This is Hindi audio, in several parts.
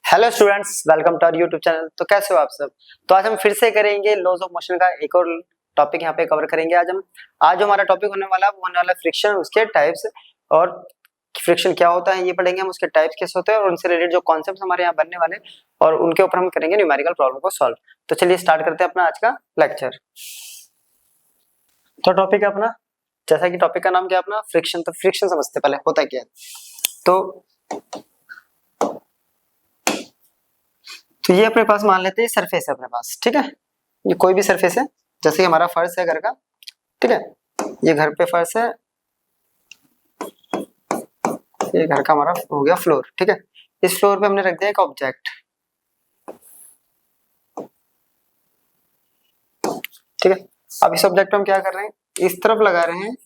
Hello students, welcome to our YouTube channel. तो कैसे हो आप सब। तो आज हम फिर से करेंगे लॉज ऑफ मोशन का एक और टॉपिक यहाँ पे कवर करेंगे। आज हमारा टॉपिक होने वाला है वो होने वाला फ्रिक्शन, उसके टाइप्स और फ्रिक्शन क्या होता है ये पढ़ेंगे हम, उसके टाइप्स कैसे होते हैं और उनसे रिलेटेड जो कॉन्सेप्ट्स हमारे यहाँ बनने वाले और उनके ऊपर हम करेंगे न्यूमेरिकल प्रॉब्लम को सॉल्व। तो चलिए स्टार्ट करते हैं अपना आज का लेक्चर। तो टॉपिक है अपना, जैसा कि टॉपिक का नाम क्या है अपना, फ्रिक्शन। तो फ्रिक्शन समझते पहले होता क्या है। तो ये अपने पास मान लेते हैं सरफेस है अपने पास, ठीक है। ये कोई भी सरफेस है, जैसे कि हमारा फर्श है घर का, ठीक है। ये घर पे फर्श है, ये घर का हमारा हो गया फ्लोर, ठीक है। इस फ्लोर पे हमने रख दिया एक ऑब्जेक्ट, ठीक है। अब इस ऑब्जेक्ट पे हम क्या कर रहे हैं, इस तरफ लगा रहे हैं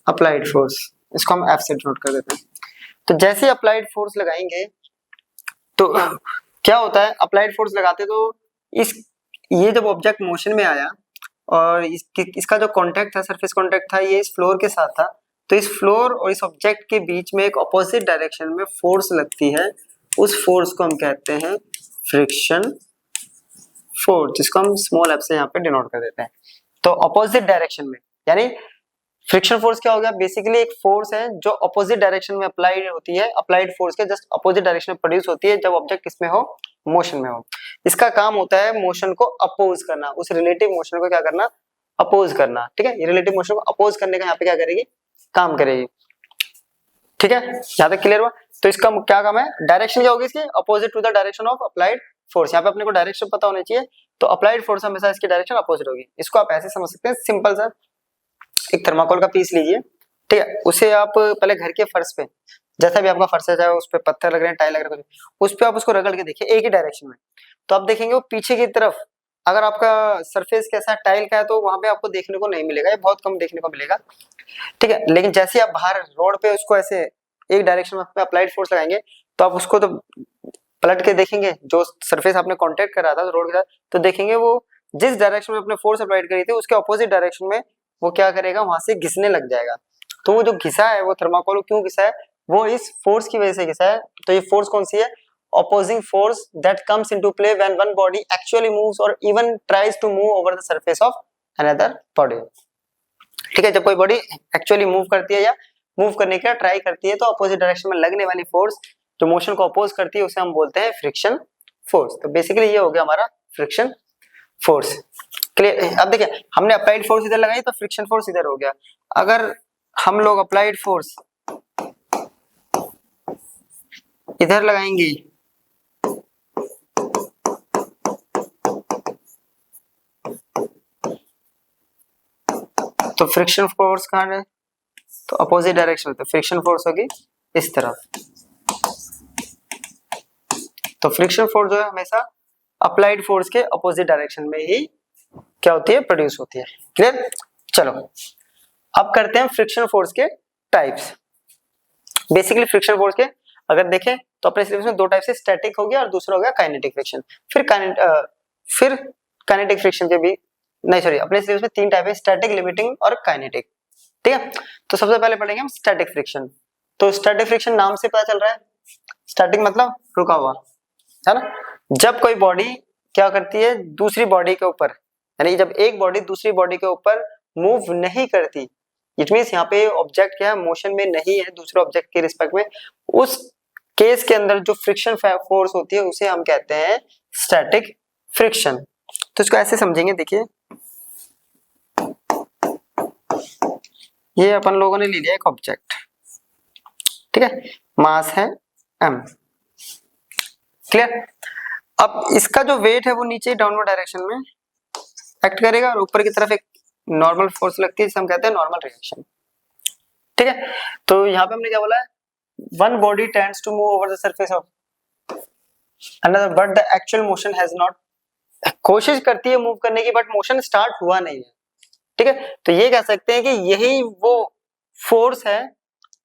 अप्लाइड फोर्स। इसको हम एफ से डिनोट कर देते हैं। तो जैसे अप्लाइड फोर्स लगाएंगे तो क्या होता है, अप्लाइड फोर्स लगाते तो ये जब ऑब्जेक्ट मोशन में आया और इसका जो कांटेक्ट था, सरफेस कांटेक्ट था, ये इस फ्लोर के साथ था। तो इस फ्लोर और इस ऑब्जेक्ट के बीच में एक ऑपोजिट डायरेक्शन में फोर्स लगती है, उस फोर्स को हम कहते हैं फ्रिक्शन फोर्स, जिसको हम स्मॉल एफ से यहाँ पे डिनोट कर देते हैं। तो ऑपोजिट डायरेक्शन में, यानी फ्रिक्शन फोर्स क्या हो गया, बेसिकली एक फोर्स है जो अपोजिट डायरेक्शन में अप्लाइड होती है, अप्लाइड फोर्स के जस्ट अपोजिट डायरेक्शन में प्रोड्यूस होती है जब ऑब्जेक्ट किसमें हो, मोशन में हो। इसका काम होता है मोशन को अपोज करना, उस रिलेटिव मोशन को क्या करना, अपोज करना, ठीक है। ये रिलेटिव मोशन को अपोज करने का यहाँ पे क्या करेगी, काम करेगी, ठीक है। यहाँ तक क्लियर हुआ। तो इसका क्या काम है, डायरेक्शन क्या होगी इसकी, opposite to the direction of applied force. यहाँ पे अपने को डायरेक्शन पता होनी चाहिए, तो अप्लाइड फोर्स हमेशा इसकी डायरेक्शन अपोजिट होगी। इसको आप ऐसे समझ सकते हैं, सिंपल सा एक थर्माकोल का पीस लीजिए, ठीक है। उसे आप पहले घर के फर्श पे, जैसा भी आपका फर्श है, चाहे उस पे पत्थर लग रहे हैं, टाइल लग रहे हैं, उस पे आप उसको रगड़ के देखिए एक ही डायरेक्शन में, तो आप देखेंगे वो पीछे की तरफ, अगर आपका सरफेस कैसा है, टाइल का है, तो वहां पे आपको देखने को नहीं मिलेगा, ये बहुत कम देखने को मिलेगा, ठीक है। लेकिन जैसे आप बाहर रोड पे उसको ऐसे एक डायरेक्शन में अप्लाइड फोर्स लगाएंगे, तो आप उसको तो पलट के देखेंगे, जो सरफेस आपने कांटेक्ट करा था रोड के साथ, तो देखेंगे वो जिस डायरेक्शन में अपने फोर्स अप्लाइड करी थी उसके ऑपोजिट डायरेक्शन में वो क्या करेगा, वहां से घिसने लग जाएगा। तो वो जो घिसा है, वो थर्माकोल क्यों घिसा है, वो इस फोर्स की वजह से घिसा है। तो ये फोर्स कौन सी है, opposing force that comes into play when one body actually moves or even tries to move over the surface of another body, ठीक है। जब कोई बॉडी एक्चुअली मूव करती है या मूव करने का ट्राई करती है, तो अपोजिट डायरेक्शन में लगने वाली फोर्स जो मोशन को अपोज करती है, उसे हम बोलते हैं फ्रिक्शन फोर्स। तो बेसिकली ये हो गया हमारा फ्रिक्शन फोर्स, क्लियर। अब देखिए, हमने अप्लाइड फोर्स इधर लगाई तो फ्रिक्शन फोर्स इधर हो गया। अगर हम लोग अप्लाइड फोर्स इधर लगाएंगे तो फ्रिक्शन फोर्स कहाँ है, तो अपोजिट डायरेक्शन में, तो फ्रिक्शन फोर्स होगी इस तरफ। तो फ्रिक्शन फोर्स जो है हमेशा अप्लाइड फोर्स के अपोजिट डायरेक्शन में ही क्या होती है, प्रोड्यूस होती है, क्लियर। चलो अब करते हैं फ्रिक्शन फोर्स के टाइप्स। बेसिकली फ्रिक्शन फोर्स के अगर देखें तो अपने सिलेबस में दो टाइप से, स्टैटिक हो गया और दूसरा हो गया काइनेटिक फ्रिक्शन। फिर काइनेटिक फ्रिक्शन के भी नहीं, सॉरी, अपने सिलेबस में तीन टाइप है, स्टैटिक, लिमिटिंग और काइनेटिक, ठीक है। तो सबसे पहले पढ़ेंगे हम स्टैटिक फ्रिक्शन। तो स्टैटिक फ्रिक्शन नाम से पता चल रहा है, स्टैटिक मतलब रुका हुआ, है ना। जब कोई बॉडी क्या करती है दूसरी बॉडी के ऊपर, यानी जब एक बॉडी दूसरी बॉडी के ऊपर मूव नहीं करती, इट मींस यहाँ पे ऑब्जेक्ट क्या है, मोशन में नहीं है दूसरे ऑब्जेक्ट के रिस्पेक्ट में, उस केस के अंदर जो फ्रिक्शन फोर्स होती है उसे हम कहते हैं स्टैटिक फ्रिक्शन। तो इसको ऐसे समझेंगे, देखिए ये अपन लोगों ने ले लिया एक ऑब्जेक्ट, ठीक है, मास है m, क्लियर। अब इसका जो वेट है वो नीचे डाउनवर्ड डायरेक्शन में एक्ट करेगा और ऊपर की तरफ एक नॉर्मल फोर्स लगती है जिसे हम कहते हैं नॉर्मल रिएक्शन, ठीक है। तो यहाँ पे हमने क्या बोला है, one body tends to move over the surface of another but the actual motion has not, कोशिश करती है मूव करने की बट मोशन स्टार्ट हुआ नहीं है, ठीक है। तो ये कह सकते हैं कि यही वो फोर्स है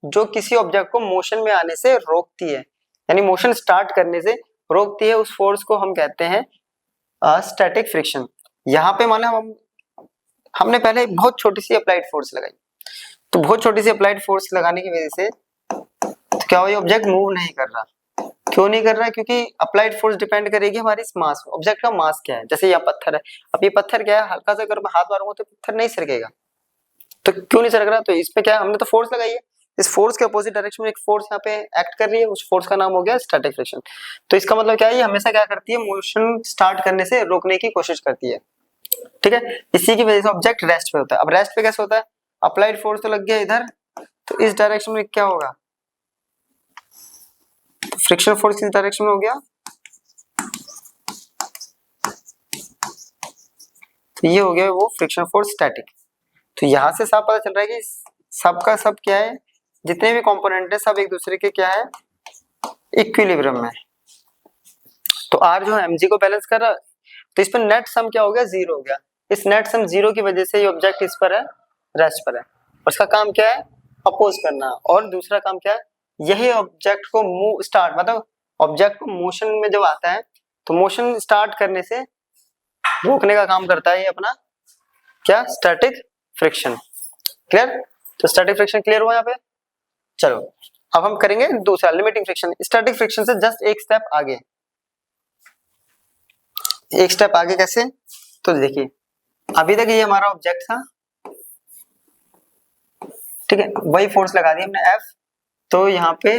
जो किसी ऑब्जेक्ट को मोशन में आने से रोकती है, यानी मोशन स्टार्ट करने से रोकती है, उस फोर्स को हम कहते हैं स्टैटिक फ्रिक्शन। यहाँ पे मान लो हमने पहले बहुत छोटी सी अप्लाइड फोर्स लगाई, तो बहुत छोटी सी अप्लाइड फोर्स लगाने की वजह से क्या हुआ, ये ऑब्जेक्ट मूव नहीं कर रहा। क्यों नहीं कर रहा है? क्योंकि अप्लाइड फोर्स डिपेंड करेगी हमारी इस मास, ऑब्जेक्ट का मास क्या है। जैसे यहाँ पत्थर है, अब ये पत्थर क्या है, हल्का सा अगर मैं हाथ मारूंगा तो पत्थर नहीं सरकेगा। तो क्यों नहीं सरक रहा? तो इसमें क्या है, हमने तो फोर्स लगाई है, इस फोर्स के अपोजिट डायरेक्शन में एक फोर्स यहाँ पे एक्ट कर रही है, उस फोर्स का नाम हो गया स्टैटिक फ्रिक्शन। तो इसका मतलब क्या है, ये हमेशा क्या करती है, मोशन स्टार्ट करने से रोकने की कोशिश करती है। ठीक है, इसी की वजह से ऑब्जेक्ट रेस्ट पे होता है। अब रेस्ट पे कैसे होता है, अप्लाइड फोर्स तो लग गया इधर, तो इस डायरेक्शन में क्या होगा, फ्रिक्शन फोर्स किस डायरेक्शन में हो गया, तो ये हो गया वो फ्रिक्शन फोर्स स्टैटिक। तो यहां से साफ पता चल रहा है कि सबका सब क्या है, जितने भी कंपोनेंट है सब एक दूसरे के क्या है, इक्विलिब्रियम में। तो आर जो है mg को बैलेंस कर रहा है, तो इस पर नेट सम क्या हो गया, जीरो हो गया। इस नेट सम जीरो की वजह से ये ऑब्जेक्ट इस पर है, रेस्ट पर है, और इसका काम क्या है, अपोज करना। और दूसरा काम क्या है, यही ऑब्जेक्ट को मूव स्टार्ट, मतलब ऑब्जेक्ट को मोशन में जब आता है तो मोशन स्टार्ट करने से रोकने का काम करता है ये अपना क्या, स्टैटिक फ्रिक्शन। क्लियर? तो स्टैटिक फ्रिक्शन क्लियर हुआ यहाँ पे। चलो अब हम करेंगे दूसरा लिमिटिंग फ्रिक्शन। स्टैटिक फ्रिक्शन से जस्ट एक स्टेप आगे, एक स्टेप आगे कैसे, तो देखिए अभी तक ये हमारा ऑब्जेक्ट था, ठीक है, वही फोर्स लगा दी हमने F, तो यहाँ पे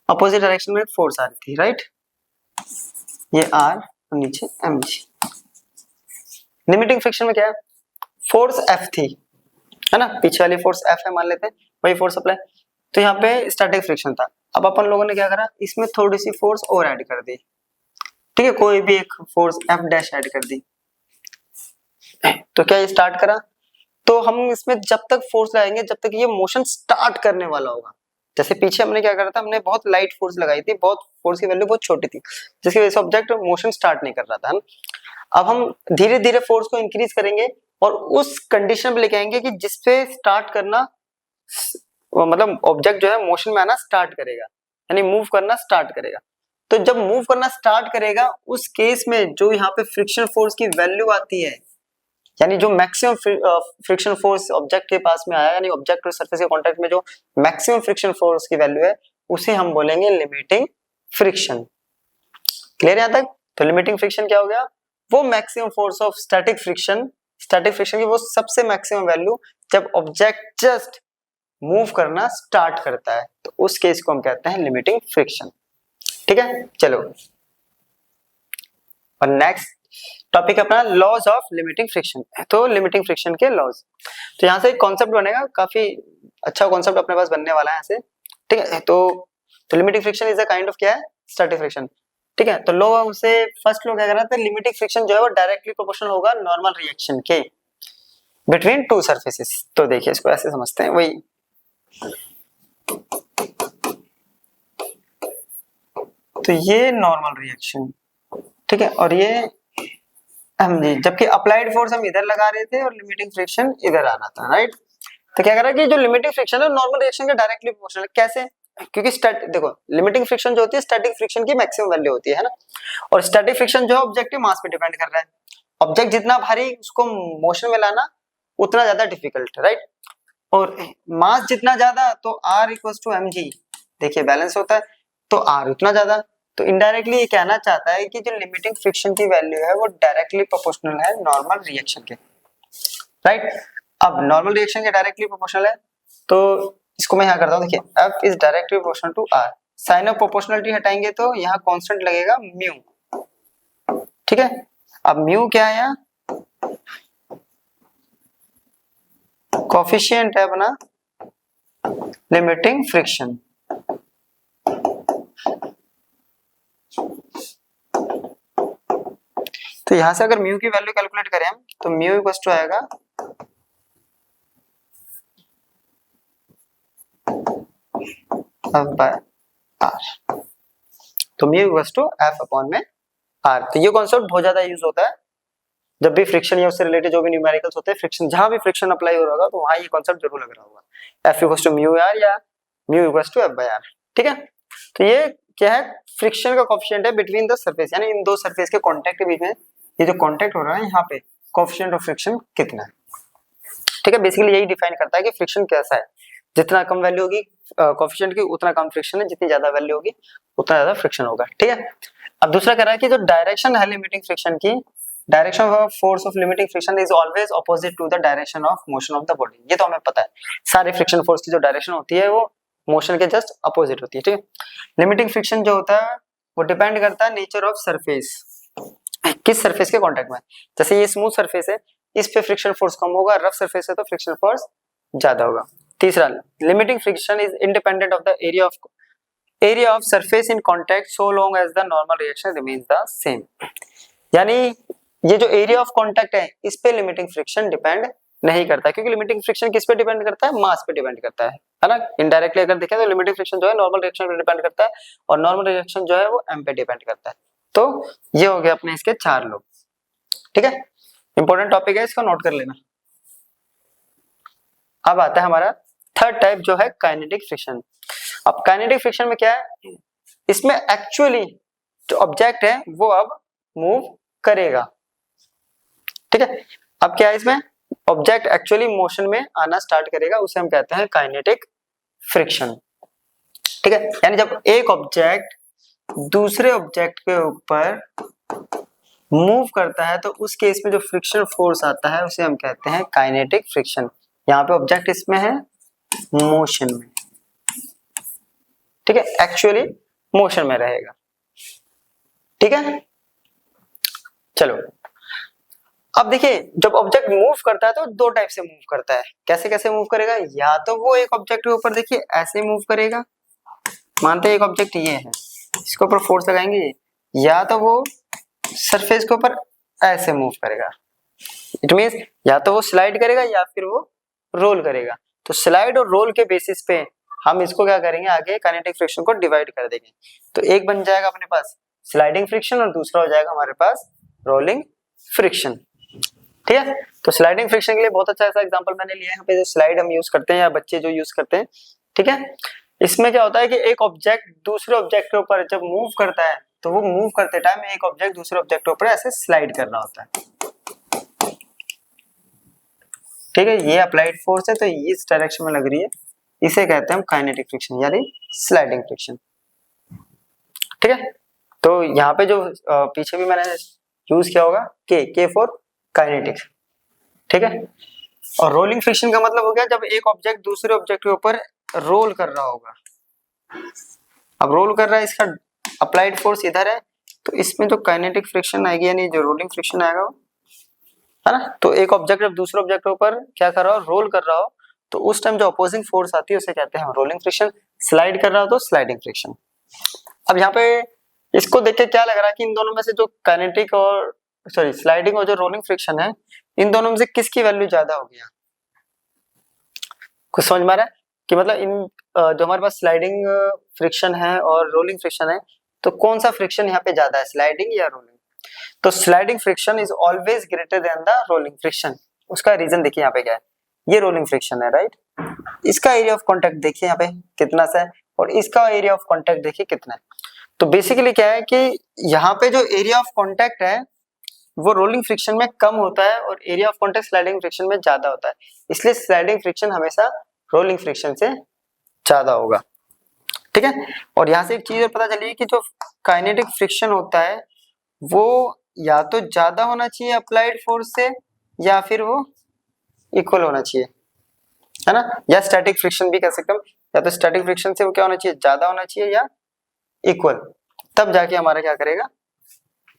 अपोजिट डायरेक्शन में फोर्स आ रही थी, राइट, ये R और नीचे mg। लिमिटिंग फ्रिक्शन में क्या है, फोर्स F थी, है ना, पीछे वाली फोर्स F है मान लेते हैं, वही फोर्स अप्लाई, तो यहाँ पे स्टैटिक फ्रिक्शन था। अब अपन लोगों ने क्या करा, इसमें थोड़ी सी फोर्स और ऐड कर दी, ठीक है, कोई भी एक फोर्स F डैश ऐड कर दी, तो क्या ये स्टार्ट करा। तो हम इसमें जब तक फोर्स लगाएंगे जब तक ये मोशन स्टार्ट करने वाला होगा। जैसे पीछे हमने क्या करा था, हमने बहुत लाइट फोर्स लगाई थी, बहुत फोर्स की वैल्यू बहुत छोटी थी, जिसकी वजह से ऑब्जेक्ट मोशन स्टार्ट नहीं कर रहा था। अब हम धीरे धीरे फोर्स को इंक्रीज करेंगे और उस कंडीशन पे लेके आएंगे कि जिसपे स्टार्ट करना, मतलब ऑब्जेक्ट जो है मोशन में आना स्टार्ट करेगा, यानी मूव करना स्टार्ट करेगा। तो जब मूव करना स्टार्ट करेगा उस केस में जो यहाँ पे फ्रिक्शन फोर्स की वैल्यू आती है, यानी जो मैक्सिमम फ्रिक्शन फोर्स ऑब्जेक्ट के पास में आया, यानी ऑब्जेक्ट और सरफेस के कांटेक्ट में जो मैक्सिमम फ्रिक्शन फोर्स की वैल्यू है, उसे हम बोलेंगे लिमिटिंग फ्रिक्शन। क्लियर यहां तक? तो लिमिटिंग फ्रिक्शन क्या हो गया, वो maximum force of static friction की वो सबसे मैक्सिमम वैल्यू जब ऑब्जेक्ट जस्ट मूव करना स्टार्ट करता है, तो उस केस को हम कहते हैं लिमिटिंग फ्रिक्शन। ठीक है, चलो और नेक्स्ट टॉपिक अपना लॉज ऑफ लिमिटिंग फ्रिक्शन। तो लिमिटिंग फ्रिक्शन के लॉज, तो यहाँ से एक कॉन्सेप्ट बनेगा, काफी अच्छा कॉन्सेप्ट अपने पास बनने वाला है यहाँ से, ठीक है। तो limiting friction is a kind of क्या है, स्टैटिक फ्रिक्शन, ठीक है। तो लॉ से फर्स्ट लॉ क्या कह रहा था, लिमिटिंग फ्रिक्शन जो है वो डायरेक्टली प्रोपोर्शनल होगा नॉर्मल रिएक्शन के बिटवीन टू सरफेसेस। तो देखिए इसको ऐसे समझते हैं, वही तो ये नॉर्मल रिएक्शन, ठीक है, और ये जबकि अप्लाइड फोर्स हम इधर लगा रहे थे और लिमिटिंग फ्रिक्शन इधर आना था, राइट। तो क्या कर रहा है कि जो लिमिटिंग फ्रिक्शन है नॉर्मल रिएक्शन के डायरेक्टली प्रोपोर्शनल है। कैसे? क्योंकि देखो लिमिटिंग फ्रिक्शन जो होती है स्टैटिक फ्रिक्शन की मैक्सिमम वैल्यू होती है ना, और स्टैटिक फ्रिक्शन जो है ऑब्जेक्टिव मास पे डिपेंड कर रहा है। ऑब्जेक्ट जितना भारी उसको मोशन में लाना उतना ज्यादा डिफिकल्ट है, राइट, और मास जितना ज्यादा तो R इक्वल्स टू mg, देखिए बैलेंस होता है, तो R उतना ज्यादा। तो इनडायरेक्टली ये कहना चाहता है कि जो लिमिटिंग फ्रिक्शन की वैल्यू है वो डायरेक्टली प्रोपोर्शनल है नॉर्मल रिएक्शन के, राइट। अब नॉर्मल रिएक्शन के डायरेक्टली प्रोपोर्शनल है, तो इसको मैं यहाँ करता हूँ, देखिए F is directly proportional to R। Sign of proportionality हटाएंगे तो यहाँ कांस्टेंट लगेगा म्यू, ठीक है। अब म्यू क्या है, यहाँ कोफिशिएंट है अपना लिमिटिंग फ्रिक्शन, तो यहां से अगर म्यू की वैल्यू कैलकुलेट करें हम तो म्यू इक्वल्स टू आएगा F by R, तो mu equals to F upon में R। तो ये कॉन्सेप्ट बहुत ज्यादा यूज होता है जब भी फ्रिक्शन या उससे रिलेटेड जो भी न्यूमेरिकल्स होते हैं, फ्रिक्शन जहां भी फ्रिक्शन अप्लाई हो रहा होगा तो वहां ये कॉन्सेप्ट जरूर लग रहा होगा, F equals to mu R या mu equals to F by R, ठीक है। तो ये क्या है, फ्रिक्शन का कोएफिशिएंट है बिटवीन द सरफेस, यानी इन दो सरफेस के कांटेक्ट के बीच में ये जो कांटेक्ट हो रहा है यहाँ पे कोएफिशिएंट ऑफ फ्रिक्शन कितना है, ठीक है। बेसिकली यही डिफाइन करता है कि फ्रिक्शन कैसा है। जितना कम वैल्यू होगी कोफिशिएंट की उतना कम फ्रिक्शन है, जितनी ज्यादा वैल्यू होगी उतना ज्यादा फ्रिक्शन होगा। ठीक है, अब दूसरा कह रहा है कि जो डायरेक्शन है लिमिटिंग फ्रिक्शन की, direction of force of limiting friction is always opposite to the direction of motion of the body. ये तो हमें पता है, सारे फ्रिक्शन फोर्स की जो डायरेक्शन होती है वो मोशन के जस्ट अपोजिट होती है। ठीक है, लिमिटिंग फ्रिक्शन जो होता है वो डिपेंड करता है नेचर ऑफ सरफेस, किस सरफेस के कांटेक्ट में। जैसे ये स्मूथ सरफेस है, इस पे फ्रिक्शन फोर्स कम होगा, रफ सरफेस है तो फ्रिक्शन फोर्स ज्यादा होगा। तीसरा, limiting friction is independent of the area of surface in contact so long as the normal reaction remains the same. यानी ये जो एरिया ऑफ कांटेक्ट है इस पे लिमिटिंग फ्रिक्शन डिपेंड नहीं करता, क्योंकि लिमिटिंग फ्रिक्शन किस पे डिपेंड करता है, मास पे डिपेंड करता है ना। इनडायरेक्टली अगर देखें तो लिमिटिंग फ्रिक्शन जो है नॉर्मल रिएक्शन पे डिपेंड करता है और नॉर्मल रिएक्शन जो है वो m पे डिपेंड करता है। तो ये हो गया अपने इसके 4 लोग। ठीक है, इंपॉर्टेंट टॉपिक है, इसको नोट कर लेना। अब आता है हमारा थर्ड टाइप जो है काइनेटिक फ्रिक्शन। अब काइनेटिक फ्रिक्शन में क्या है, इसमें एक्चुअली जो ऑब्जेक्ट है वो अब मूव करेगा। ठीक है, अब क्या है इसमें, ऑब्जेक्ट एक्चुअली मोशन में आना स्टार्ट करेगा, उसे हम कहते हैं काइनेटिक फ्रिक्शन। ठीक है, यानी जब एक ऑब्जेक्ट दूसरे ऑब्जेक्ट के ऊपर मूव करता है तो उस केस में जो फ्रिक्शन फोर्स आता है उसे हम कहते हैं काइनेटिक फ्रिक्शन। यहाँ पे ऑब्जेक्ट इसमें है मोशन में। ठीक है, एक्चुअली मोशन में रहेगा। ठीक है, चलो अब देखिए, जब ऑब्जेक्ट मूव करता है तो 2 टाइप से मूव करता है। कैसे कैसे मूव करेगा, या तो वो एक ऑब्जेक्ट के ऊपर देखिए ऐसे मूव करेगा, मानते हैं एक ऑब्जेक्ट ये है, इसके ऊपर फोर्स लगाएंगे, या तो वो सरफेस के ऊपर ऐसे मूव करेगा। इट मींस या तो वो स्लाइड करेगा या फिर वो रोल करेगा। तो स्लाइड और रोल के बेसिस पे हम इसको क्या करेंगे, आगे काइनेटिक फ्रिक्शन को डिवाइड कर देंगे। तो एक बन जाएगा अपने पास स्लाइडिंग फ्रिक्शन और दूसरा हो जाएगा हमारे पास रोलिंग फ्रिक्शन। ठीक है, तो स्लाइडिंग फ्रिक्शन के लिए बहुत अच्छा ऐसा एग्जांपल मैंने लिया है यहाँ पे, जो स्लाइड हम यूज करते हैं या बच्चे जो यूज करते हैं। ठीक है, इसमें क्या होता है कि एक ऑब्जेक्ट दूसरे ऑब्जेक्ट के ऊपर जब मूव करता है तो वो मूव करते टाइम एक ऑब्जेक्ट दूसरे ऑब्जेक्ट के ऊपर ऐसे स्लाइड कर रहा होता है। ठीक है, ये अप्लाइड फोर्स है तो इस डायरेक्शन में लग रही है, इसे कहते हैं हम काइनेटिक फ्रिक्शन यानी स्लाइडिंग फ्रिक्शन। ठीक है, तो यहाँ पे जो पीछे भी मैंने यूज किया होगा के फॉर काइनेटिक। ठीक है, और रोलिंग फ्रिक्शन का मतलब हो गया जब एक ऑब्जेक्ट दूसरे ऑब्जेक्ट के ऊपर रोल कर रहा होगा। अब रोल कर रहा है, इसका अप्लाइड फोर्स इधर है, तो इसमें जो काइनेटिक फ्रिक्शन आएगी यानी जो रोलिंग फ्रिक्शन आएगा वो, है ना। तो एक ऑब्जेक्ट जब दूसरे ऑब्जेक्ट के ऊपर क्या कर रहा हो, रोल कर रहा हो, तो उस टाइम जो अपोजिंग फोर्स आती है उसे कहते हैं रोलिंग फ्रिक्शन। स्लाइड कर रहा हो तो स्लाइडिंग फ्रिक्शन। अब यहाँ पे इसको देख के क्या लग रहा है कि इन दोनों में से जो काइनेटिक और स्लाइडिंग और जो रोलिंग फ्रिक्शन है, इन दोनों में से किसकी वैल्यू ज्यादा होगी? कुछ समझ में आ रहा है कि मतलब इन जो हमारे पास स्लाइडिंग फ्रिक्शन है और रोलिंग फ्रिक्शन है, तो कौन सा फ्रिक्शन यहाँ पे ज्यादा है, स्लाइडिंग या रोलिंग? तो sliding friction is always greater than the rolling friction. उसका रीजन देखिए यहाँ पे क्या है, ये रोलिंग फ्रिक्शन है राइट, इसका एरिया ऑफ कांटेक्ट देखिए यहाँ पे कितना सा है और इसका एरिया ऑफ कांटेक्ट देखिए कितना है। तो बेसिकली क्या है कि यहाँ पे जो एरिया ऑफ कांटेक्ट है वो रोलिंग फ्रिक्शन में कम होता है और area of contact sliding friction में ज्यादा होता है, इसलिए स्लाइडिंग फ्रिक्शन हमेशा रोलिंग फ्रिक्शन से ज्यादा होगा। ठीक है, और यहाँ से एक चीज और पता चली कि जो काइनेटिक फ्रिक्शन होता है वो या तो ज्यादा होना चाहिए अप्लाइड फोर्स से या फिर वो इक्वल होना चाहिए, है ना, या स्टैटिक फ्रिक्शन भी कह सकते हैं। या तो स्टैटिक फ्रिक्शन से वो क्या होना चाहिए, ज्यादा होना चाहिए या इक्वल, तब जाके हमारा क्या करेगा,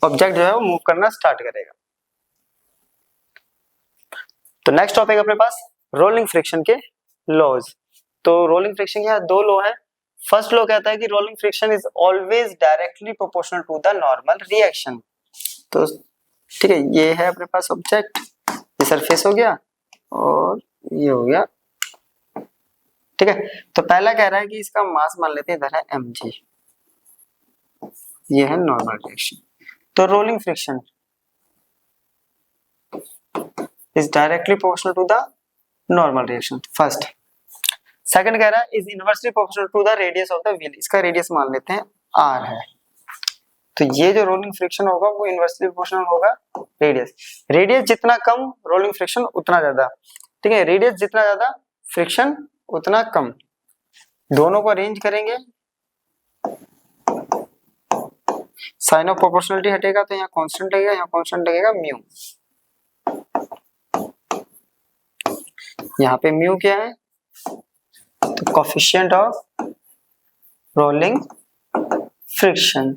ऑब्जेक्ट जो है वो मूव करना स्टार्ट करेगा। तो नेक्स्ट टॉपिक अपने पास रोलिंग फ्रिक्शन के लॉज। तो रोलिंग फ्रिक्शन के 2 लॉ है। फर्स्ट लॉ कहता है कि rolling friction is always directly proportional to the normal reaction. तो ठीक है, ये है अपने पास ऑब्जेक्ट, ये सरफेस हो गया और ये हो गया। ठीक है, तो पहला कह रहा है कि इसका मास मान लेते हैं इधर है mg, ये है नॉर्मल रिएक्शन। तो rolling friction is directly proportional to the normal reaction first. Second कह रहा है is inversely proportional to the radius of the wheel, इसका रेडियस मान लेते हैं r है। तो ये जो रोलिंग फ्रिक्शन होगा वो इनवर्सली प्रोपोर्शनल होगा रेडियस। रेडियस जितना कम रोलिंग फ्रिक्शन उतना ज्यादा। ठीक है, रेडियस जितना ज्यादा फ्रिक्शन उतना कम, दोनों को अरेंज करेंगे, साइन ऑफ प्रोपोर्शनलिटी हटेगा तो यहाँ कांस्टेंट लगेगा, यहाँ कांस्टेंट लगेगा म्यू। यहाँ पे म्यू क्या है, तो कोफिशिएंट ऑफ रोलिंग फ्रिक्शन।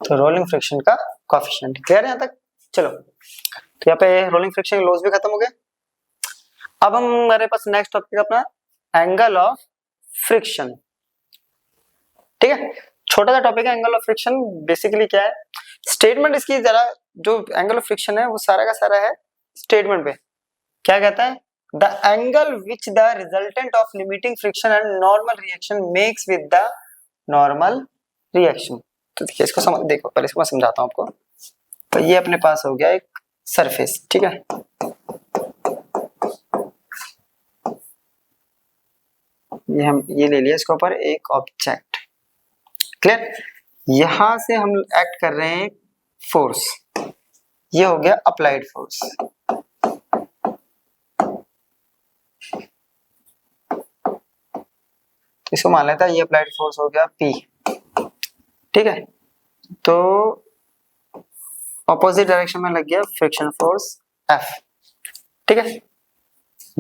तो रोलिंग फ्रिक्शन का कोफिशिएंट क्लियर है यहाँ तक। चलो तो यहाँ पे रोलिंग फ्रिक्शन लॉज भी खत्म हो गए। अब हमारे पास नेक्स्ट टॉपिक अपना एंगल ऑफ फ्रिक्शन। ठीक है, छोटा सा टॉपिक है एंगल ऑफ फ्रिक्शन। बेसिकली क्या है, स्टेटमेंट इसकी जरा, जो एंगल ऑफ फ्रिक्शन है वो सारा का सारा है स्टेटमेंट पे। क्या कहता है, the angle which the resultant of limiting friction and normal reaction makes with the normal reaction. तो देखिए इसको समझ, देखो पहले इसको मैं समझाता हूँ आपको। तो ये अपने पास हो गया एक सरफेस, ठीक है, ये ले लिया इसके ऊपर एक ऑब्जेक्ट, क्लियर। यहां से हम एक्ट कर रहे हैं फोर्स, ये हो गया अप्लाइड फोर्स। इसको मान लेता है ये अप्लाइड फोर्स हो गया P, ठीक है। तो ऑपोजिट डायरेक्शन में लग गया फ्रिक्शन फोर्स F, ठीक है।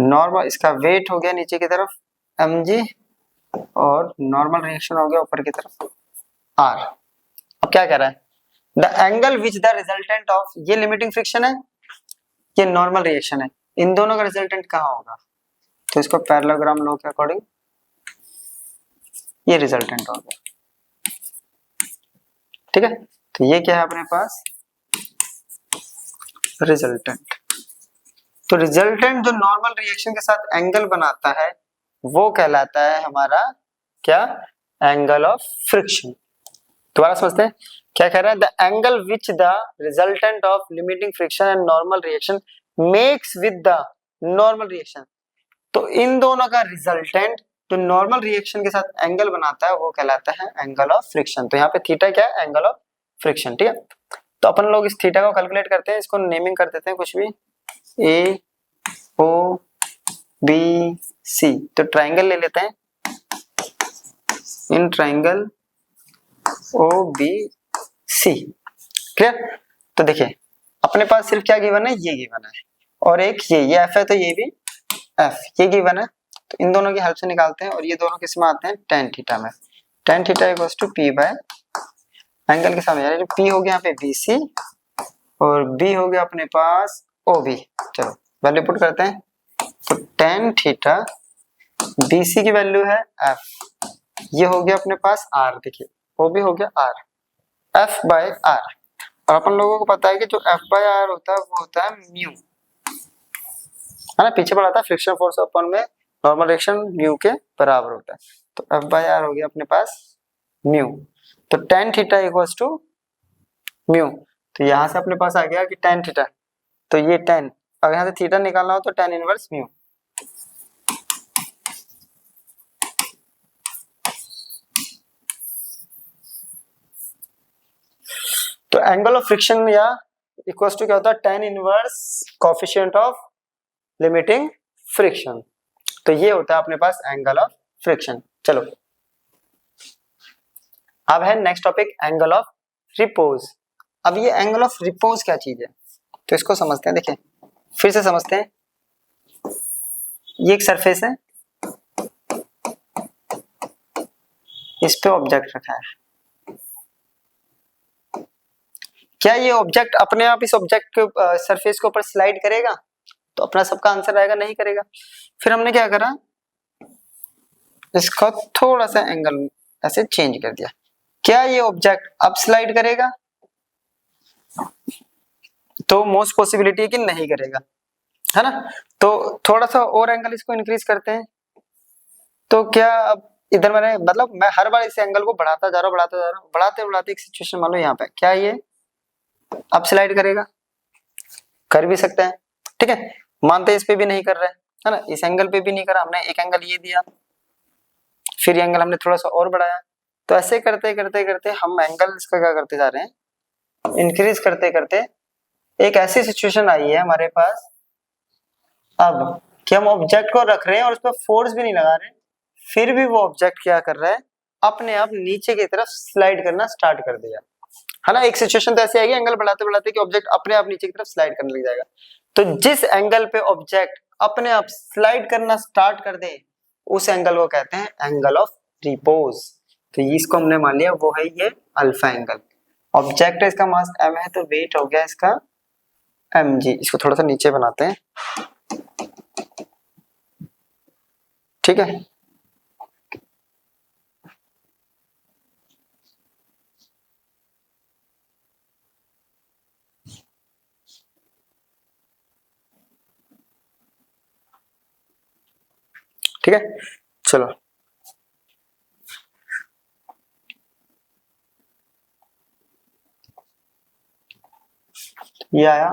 नॉर्मल इसका वेट हो गया नीचे की तरफ mg और नॉर्मल रिएक्शन हो गया ऊपर की तरफ R। अब क्या कह रहा है, the angle which the resultant of, ये लिमिटिंग फ्रिक्शन है, ये नॉर्मल रिएक्शन है, इन दोनों का रिजल्टेंट कहाँ होगा, तो इसको पैरेललोग्राम लॉ के अकॉर्डिंग ये रिजल्टेंट हो गया, ठीक है। तो ये क्या है अपने पास रिजल्टेंट। तो रिजल्टेंट जो नॉर्मल रिएक्शन के साथ एंगल बनाता है वो कहलाता है हमारा क्या, एंगल ऑफ फ्रिक्शन। दोबारा समझते हैं क्या कह रहा है, the angle which the resultant of limiting friction and normal reaction makes with the normal reaction. तो इन दोनों का रिजल्टेंट जो नॉर्मल रिएक्शन के साथ एंगल बनाता है वो कहलाता है एंगल ऑफ फ्रिक्शन। तो यहाँ पे थीटा क्या है, एंगल ऑफ फ्रिक्शन, ठीक है। तो अपन लोग इस थीटा को कैलकुलेट करते हैं, इसको नेमिंग कर देते हैं कुछ भी, ए ओ बी सी। तो ट्राइंगल ले लेते हैं, इन triangle O B C, clear. तो देखिए अपने पास सिर्फ क्या गिवन है, ये गिवन है, और एक ये एफ है तो ये भी एफ, ये गिवन है। तो इन दोनों की हेल्प से निकालते हैं, और ये दोनों किस में आते हैं, टेन थीटा में। Tan theta equals to P by angle के सामने, यानी पी हो गया यहाँ पे BC और बी हो गया अपने पास OB। चलो वैल्यू पुट करते हैं, तो टेन थीटा BC की वैल्यू है F, ये हो गया अपने पास R, देखिए OB हो गया R, F बाय R। और अपन लोगों को पता है कि जो F बाय R होता है वो होता है म्यू, है ना, पीछे पढ़ा था फ्रिक्शन फोर्स अपन में नॉर्मल रिएक्शन म्यू के बराबर होता है। तो F बाय R हो गया अपने पास म्यू। तो tan theta equals to mu. तो यहां से अपने पास आ गया कि टेन थीटा, तो ये टेन, अगर यहाँ से थीटा निकालना हो तो टेन इनवर्स म्यू। तो एंगल ऑफ फ्रिक्शन या इक्वल्स टू क्या होता है, tan inverse coefficient of limiting friction. तो ये होता है अपने पास एंगल ऑफ फ्रिक्शन। चलो अब है next topic angle of repose. अब ये एंगल ऑफ रिपोज क्या चीज है, तो इसको समझते हैं। देखिए फिर से समझते हैं, ये एक सरफेस है, इस पे ऑब्जेक्ट रखा है, क्या ये ऑब्जेक्ट अपने आप इस ऑब्जेक्ट के सरफेस के ऊपर स्लाइड करेगा, तो अपना सबका आंसर आएगा नहीं करेगा। फिर हमने क्या करा, इसका थोड़ा सा एंगल ऐसे चेंज कर दिया, क्या ये ऑब्जेक्ट अब स्लाइड करेगा, तो मोस्ट पॉसिबिलिटी है कि नहीं करेगा, है ना। तो थोड़ा सा और एंगल इसको इंक्रीज करते हैं, तो क्या अब इधर मैंने मतलब मैं हर बार इस एंगल को बढ़ाता जा रहा हूं, बढ़ाते बढ़ाते एक सिचुएशन मान लो यहाँ पे, क्या ये अब स्लाइड करेगा, कर भी सकता है, ठीक है। मानते इस पे भी नहीं कर रहा है ना, इस एंगल पे भी नहीं करा, हमने एक एंगल ये दिया, फिर एंगल हमने थोड़ा सा और बढ़ाया। तो ऐसे करते करते करते हम एंगल इसका क्या करते जा रहे हैं, इंक्रीज करते करते एक ऐसी सिचुएशन आई है हमारे पास अब कि हम ऑब्जेक्ट को रख रहे हैं और उस पर फोर्स भी नहीं लगा रहे, फिर भी वो ऑब्जेक्ट क्या कर रहा है, अपने आप नीचे की तरफ स्लाइड करना स्टार्ट कर दिया, है ना। एक सिचुएशन तो ऐसी आएगी एंगल बढ़ाते बढ़ाते कि ऑब्जेक्ट अपने आप नीचे की तरफ स्लाइड करने लग जाएगा। तो जिस एंगल पे ऑब्जेक्ट अपने आप स्लाइड करना स्टार्ट कर दे उस एंगल को कहते हैं एंगल ऑफ रिपोज। तो इसको हमने मान लिया वो है ये अल्फा एंगल। ऑब्जेक्ट है, इसका मास m है, तो वेट हो गया इसका mg। इसको थोड़ा सा नीचे बनाते हैं, ठीक है। ठीक है, चलो ये आया,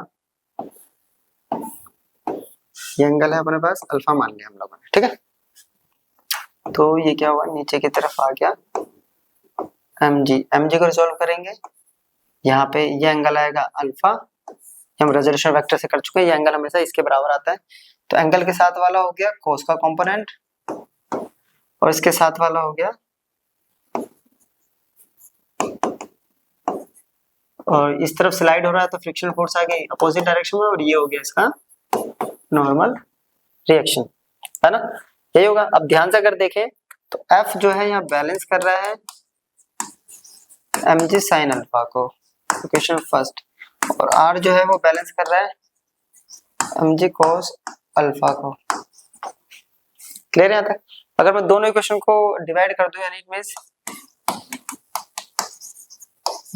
ये एंगल है अपने पास अल्फा मान लिया हम लोगों ने, ठीक है। तो ये क्या हुआ, नीचे की तरफ आ गया mg को रिजोल्व करेंगे, यहाँ पे ये एंगल आएगा अल्फा, हम रेजोल्यूशन वेक्टर से कर चुके हैं, ये एंगल हमेशा इसके बराबर आता है। तो एंगल के साथ वाला हो गया कोस का कंपोनेंट और इसके साथ वाला हो गया, और इस तरफ स्लाइड हो रहा है तो फ्रिक्शनल फोर्स आ गई अपोजिट डायरेक्शन में, और ये हो गया इसका नॉर्मल रिएक्शन, है ना। यही होगा। अब ध्यान से अगर देखें तो F जो है यहाँ बैलेंस कर रहा है mg साइन अल्फा को, इक्वेशन फर्स्ट, और R जो है वो बैलेंस कर रहा है mg cos अल्फा को। क्लियर है यहाँ तक? अगर मैं दोनों इक्वेशन को डिवाइड कर दूं, यानी it means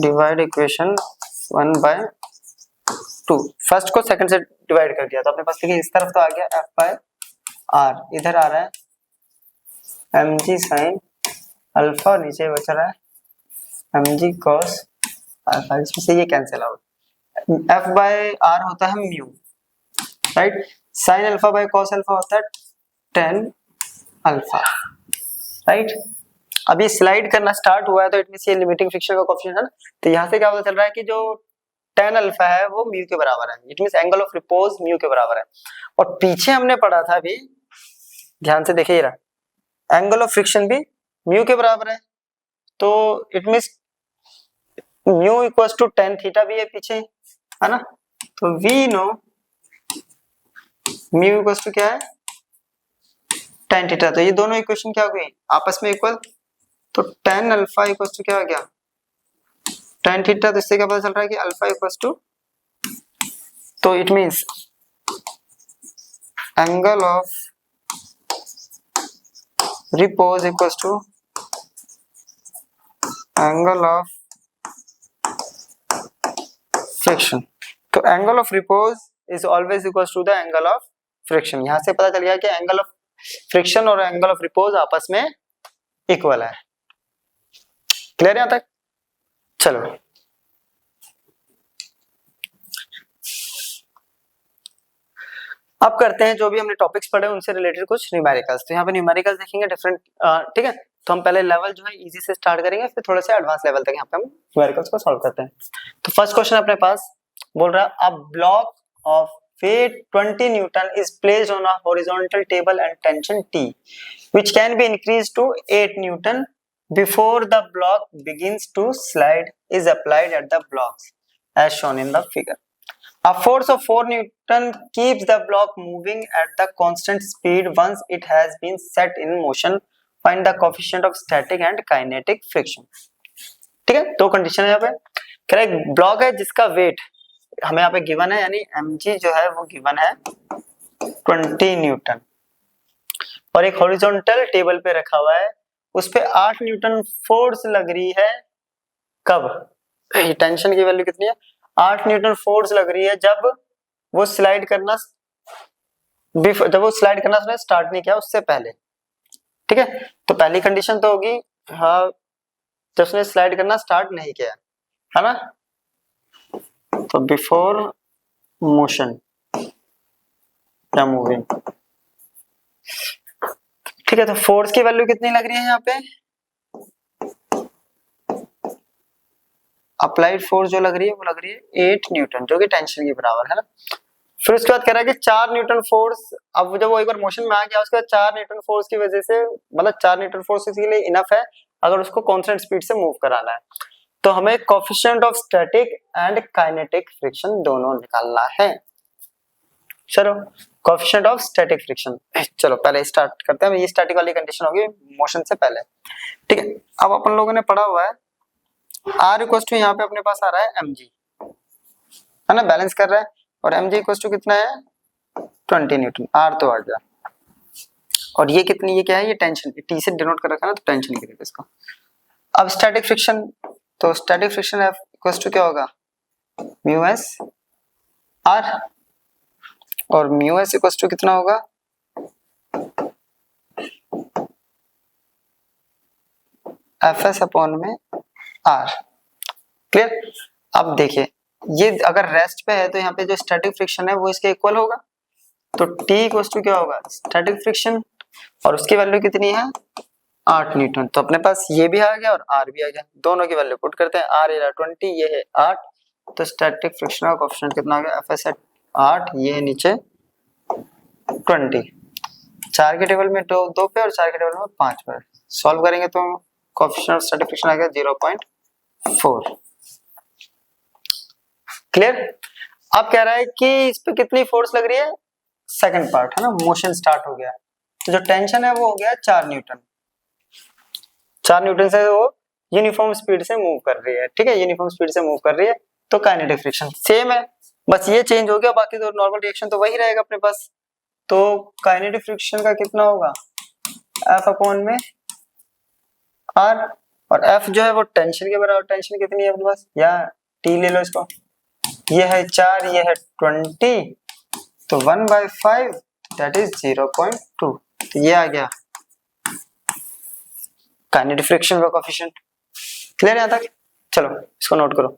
divide equation 1/2, first को सेकंड से डिवाइड कर दिया तो अपने पास देखिए इस तरफ तो आ गया f/r, इधर आ रहा है mg साइन अल्फा, और नीचे बच रहा है mg cos अल्फा। इसमें से ये कैंसिल आउट, f/r होता है mu, right. Sine alpha by cos alpha होता है tan अल्फा, राइट। अब ये स्लाइड करना स्टार्ट हुआ है तो इट मींस ये लिमिटिंग फ्रिक्शन का कोएफिशिएंट है ना। तो यहाँ से क्या पता चल रहा है कि जो tan अल्फा है वो म्यू के बराबर है, it means angle of repose mu के बराबर है। और पीछे हमने पढ़ा था अभी, ध्यान से देखिए रहा, एंगल ऑफ फ्रिक्शन भी म्यू के बराबर है, तो it means mu equals to tan theta भी है पीछे, है ना। तो we know mu equals to क्या है, tan थीटा। तो ये दोनों इक्वेशन क्या हो गई आपस में इक्वल, तो tan अल्फा इक्वल्स टू क्या हो गया tan थीटा। तो इससे क्या पता चल रहा है कि अल्फा इक्वल्स टू, तो it means angle of repose equals to angle of friction. तो angle of repose is always equals to the angle of friction. यहां से पता चल गया कि एंगल ऑफ फ्रिक्शन और एंगल ऑफ रिपोज आपस में इक्वल है। क्लियर यहां तक? चलो अब करते हैं जो भी हमने टॉपिक्स पढ़े उनसे रिलेटेड कुछ न्यूमेरिकल्स। तो यहाँ पे न्यूमेरिकल्स देखेंगे डिफरेंट, ठीक है। तो हम पहले लेवल जो है इजी से स्टार्ट करेंगे, फिर थोड़े से एडवांस लेवल तक यहाँ पे हम न्यूमेरिकल्स को सॉल्व करते हैं। तो फर्स्ट क्वेश्चन अपने पास बोल रहा है, a block of weight 20 Newton is placed on a horizontal table and tension T, which can be increased to 8 Newton before the block begins to slide is applied at the blocks as shown in the figure. A force of 4 Newton keeps the block moving at the constant speed once it has been set in motion. Find the coefficient of static and kinetic friction. ठीक है, दो कंडीशन है यहाँ पे। कह रहा है ब्लॉक है जिसका वेट हमें यहाँ पे गिवन है, यानी mg जो है वो गिवन है 20 न्यूटन, और एक हॉरिजॉन्टल टेबल पे रखा हुआ है, उस पे 8 न्यूटन फोर्स लग रही है। कब? टेंशन की वैल्यू कितनी है? 8 न्यूटन फोर्स लग रही है जब वो स्लाइड करना उसने स्टार्ट नहीं किया, उससे पहले। ठीक है, तो पहली कंडीशन तो होगी हाँ जब उसने स्लाइड करना स्टार्ट नहीं किया, है ना। तो बिफोर मोशन या मूविंग, ठीक है। तो फोर्स की वैल्यू कितनी लग रही है यहाँ पे? अप्लाइड फोर्स जो लग रही है वो लग रही है 8 न्यूटन, जो कि टेंशन के बराबर है ना। फिर उसके बाद कह रहा है कि 4 न्यूटन फोर्स, अब जब वो एक बार मोशन में आ गया उसके बाद 4 न्यूटन फोर्स की वजह से, मतलब 4 न्यूटन फोर्स के लिए इनफ है अगर उसको कांस्टेंट स्पीड से मूव कराना है। तो हमें coefficient of static and kinetic friction दोनों निकालना है। चलो कोएफिशिएंट ऑफ स्टैटिक फ्रिक्शन, चलो पहले स्टार्ट करते हैं। ये स्टैटिक वाली कंडीशन होगी मोशन से पहले, ठीक है। अब अपन लोगों ने पढ़ा हुआ है R इक्वल टू, यहाँ पे अपने पास आ रहा है mg, है ना, बैलेंस कर रहा है, और mg इक्वल टू कितना है 20 न्यूटन, R तो आ गया, और ये कितनी, ये क्या है, ये टेंशन, T से डिनोट कर रखा है ना, तो टेंशन ही करेगा इसको। अब स्टैटिक फ्रिक्शन, तो static friction F equal to क्या होगा म्यू एस R, और म्यू एस इक्वल टू कितना होगा Fs अपॉन में R, क्लियर। अब देखिए ये अगर रेस्ट पे है तो यहाँ पे जो स्टैटिक फ्रिक्शन है वो इसके इक्वल होगा, तो T इक्वल टू क्या होगा स्टैटिक फ्रिक्शन, और उसकी वैल्यू कितनी है 8 न्यूटन। तो अपने पास ये भी आ गया और R भी आ गया, दोनों की वैल्यू पुट करते हैं। R ये 20, ये है 8, तो स्टैटिक फ्रिक्शन का कोएफिशिएंट कितना आ गया Fs 8, ये है नीचे 20, 4 के टेबल में 2 पे और 4 के टेबल में 5 पे, सॉल्व करेंगे तो कोएफिशिएंट ऑफ स्टैटिक फ्रिक्शन आ गया 0.4, क्लियर। अब कह रहा है कि इस पे कितनी फोर्स लग रही है, सेकंड पार्ट है ना, मोशन स्टार्ट हो गया, तो जो टेंशन है वो हो गया 4 न्यूटन, 4 न्यूटन से वो यूनिफॉर्म स्पीड से मूव कर रही है, ठीक है, यूनिफॉर्म स्पीड से मूव कर रही है, तो काइनेटिक फ्रिक्शन सेम है, बस ये चेंज हो गया, बाकी तो नॉर्मल रिएक्शन तो वही रहेगा अपने पास। तो काइनेटिक फ्रिक्शन का कितना होगा F अपॉन में R, और F जो है वो टेंशन के बराबर, टेंशन कितनी है अपने पास, या T ले लो इसको, ये है 4, ये है 20, तो 1/5 दैट इज 0.2, तो ये आ गया काइनेटिक फ्रिक्शन का कोएफिशिएंट, क्लियर यहां तक। चलो इसको नोट करो।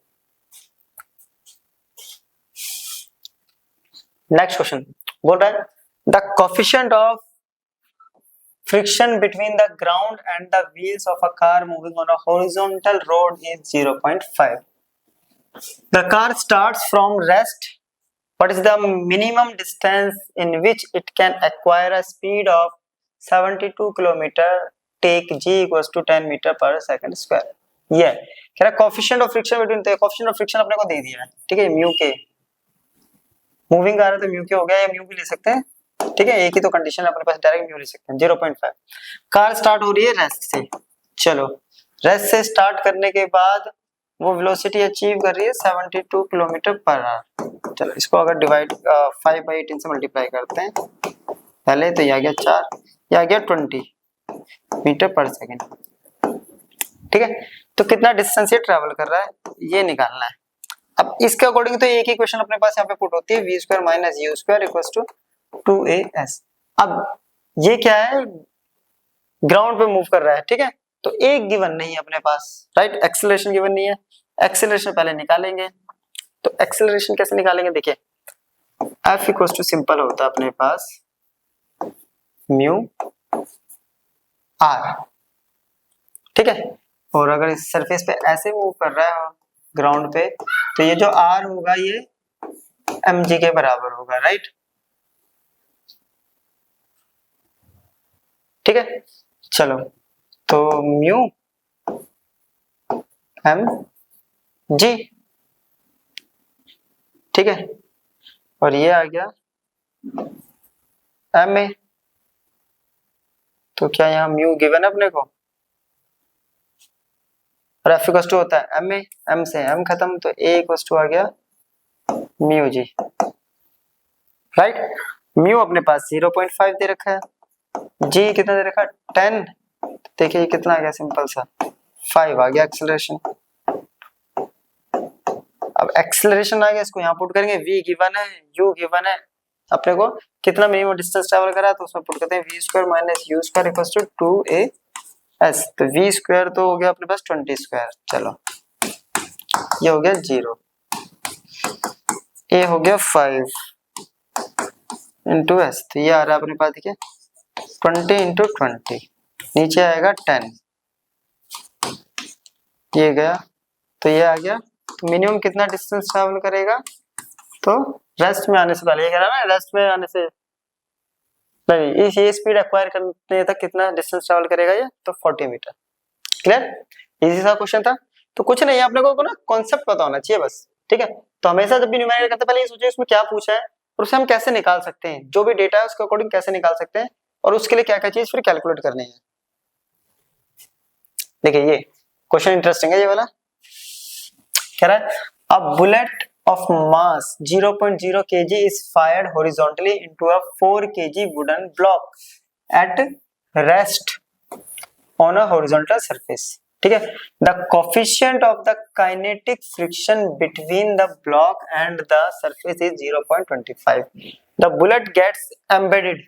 नेक्स्ट क्वेश्चन बोल रहा है the coefficient of friction between the ground and the wheels of a car moving on a horizontal road is 0.5. The car starts from rest. What is the minimum distance in which it can acquire a speed of 72 km? Take g equals to 10 meter per second square. ये कह रहा coefficient of friction between, तो coefficient of friction अपने को दे दिया है, ठीक है, म्यू के, मूविंग आ रहा है तो म्यू के हो गया, या म्यू भी ले सकते हैं, ठीक है, एक ही तो कंडीशन है अपने पास, डायरेक्ट म्यू ले सकते हैं 0.5। कार स्टार्ट हो रही है रेस्ट से, चलो रेस्ट से स्टार्ट करने के बाद वो वेलोसिटी अचीव कर रही है 72 किलोमीटर पर आवर। चलो इसको अगर डिवाइड 5/18 से मल्टीप्लाई करते हैं पहले, तो ये आ गया 4, ये आ गया 20 मीटर पर सेकंड, ठीक है। तो कितना डिस्टेंस ये ट्रेवल कर रहा है ये निकालना है। अब इसके अकॉर्डिंग तो एक ही क्वेश्चन अपने पास यहाँ पे पुट होती है, v square minus u square equals to 2as। अब ये क्या है, ग्राउंड पे मूव कर रहा है, ठीक है, तो एक गिवन नहीं है अपने पास, राइट, एक्सेलरेशन गिवन नहीं है, एक्सेलरेशन पहले निकालेंगे। तो एक्सेलरेशन कैसे निकालेंगे, देखिए F इक्वल्स टू सिंपल होता है अपने पास म्यू r, ठीक है, और अगर इस सरफेस पे ऐसे मूव कर रहा है ग्राउंड पे, तो ये जो r होगा ये mg के बराबर होगा, राइट, ठीक है। चलो तो म्यू एम जी, ठीक है, और ये आ गया एम ए, तो क्या यहाँ म्यू गिवन है अपने को, और एफ इक्वल टू होता है एम ए, एम से एम खत्म, तो ए इक्वल टू आ गया म्यू जी, राइट। म्यू अपने पास 0.5 दे रखा है, जी कितना दे रखा है 10, देखिए ये कितना आ गया सिंपल सा 5 आ गया एक्सेलरेशन। अब एक्सेलरेशन आ गया, इसको यहाँ पुट करेंगे, v गिवन है, u गिवन है, अपने को कितना मिनिमम डिस्टेंस ट्रैवल करा है तो उसमें पुट करते हैं v square minus u square equals to 2as, तो v स्क्वायर तो हो गया अपने पास 20 स्क्वायर, चलो ये हो गया 0, a हो गया 5 इंटू s, तो ये आ रहा है अपने पास, देखिए 20 इंटू 20, नीचे आएगा 10, ये गया, तो ये आ गया तो मिनिमम कितना डिस्टेंस ट्रैवल करेगा, तो रेस्ट में आने से पहले, ये कह रहा है ना रेस्ट में आने से नहीं, ये स्पीड एक्वायर करने तक कितना डिस्टेंस ट्रैवल करेगा ये, तो 40 मीटर। क्लियर, इजी सा क्वेश्चन था। तो कुछ नहीं, अपने को ना कॉन्सेप्ट पता होना चाहिए बस, ठीक है। तो हमेशा जब भी न्यूमेरिकल करते पहले ये सोचिए उसमें क्या पूछा है और उसे हम कैसे निकाल सकते हैं, जो भी डेटा है उसके अकॉर्डिंग कैसे निकाल सकते हैं, और उसके लिए क्या क्या चीज फिर कैलकुलेट करनी है। देखिए ये क्वेश्चन इंटरेस्टिंग है ये वाला। कह रहा है a bullet of mass 0.0 kg is fired horizontally into a 4 kg wooden block at rest on a horizontal surface, ठीक है। The coefficient of the kinetic friction between the block and the surface is 0.25. The bullet gets embedded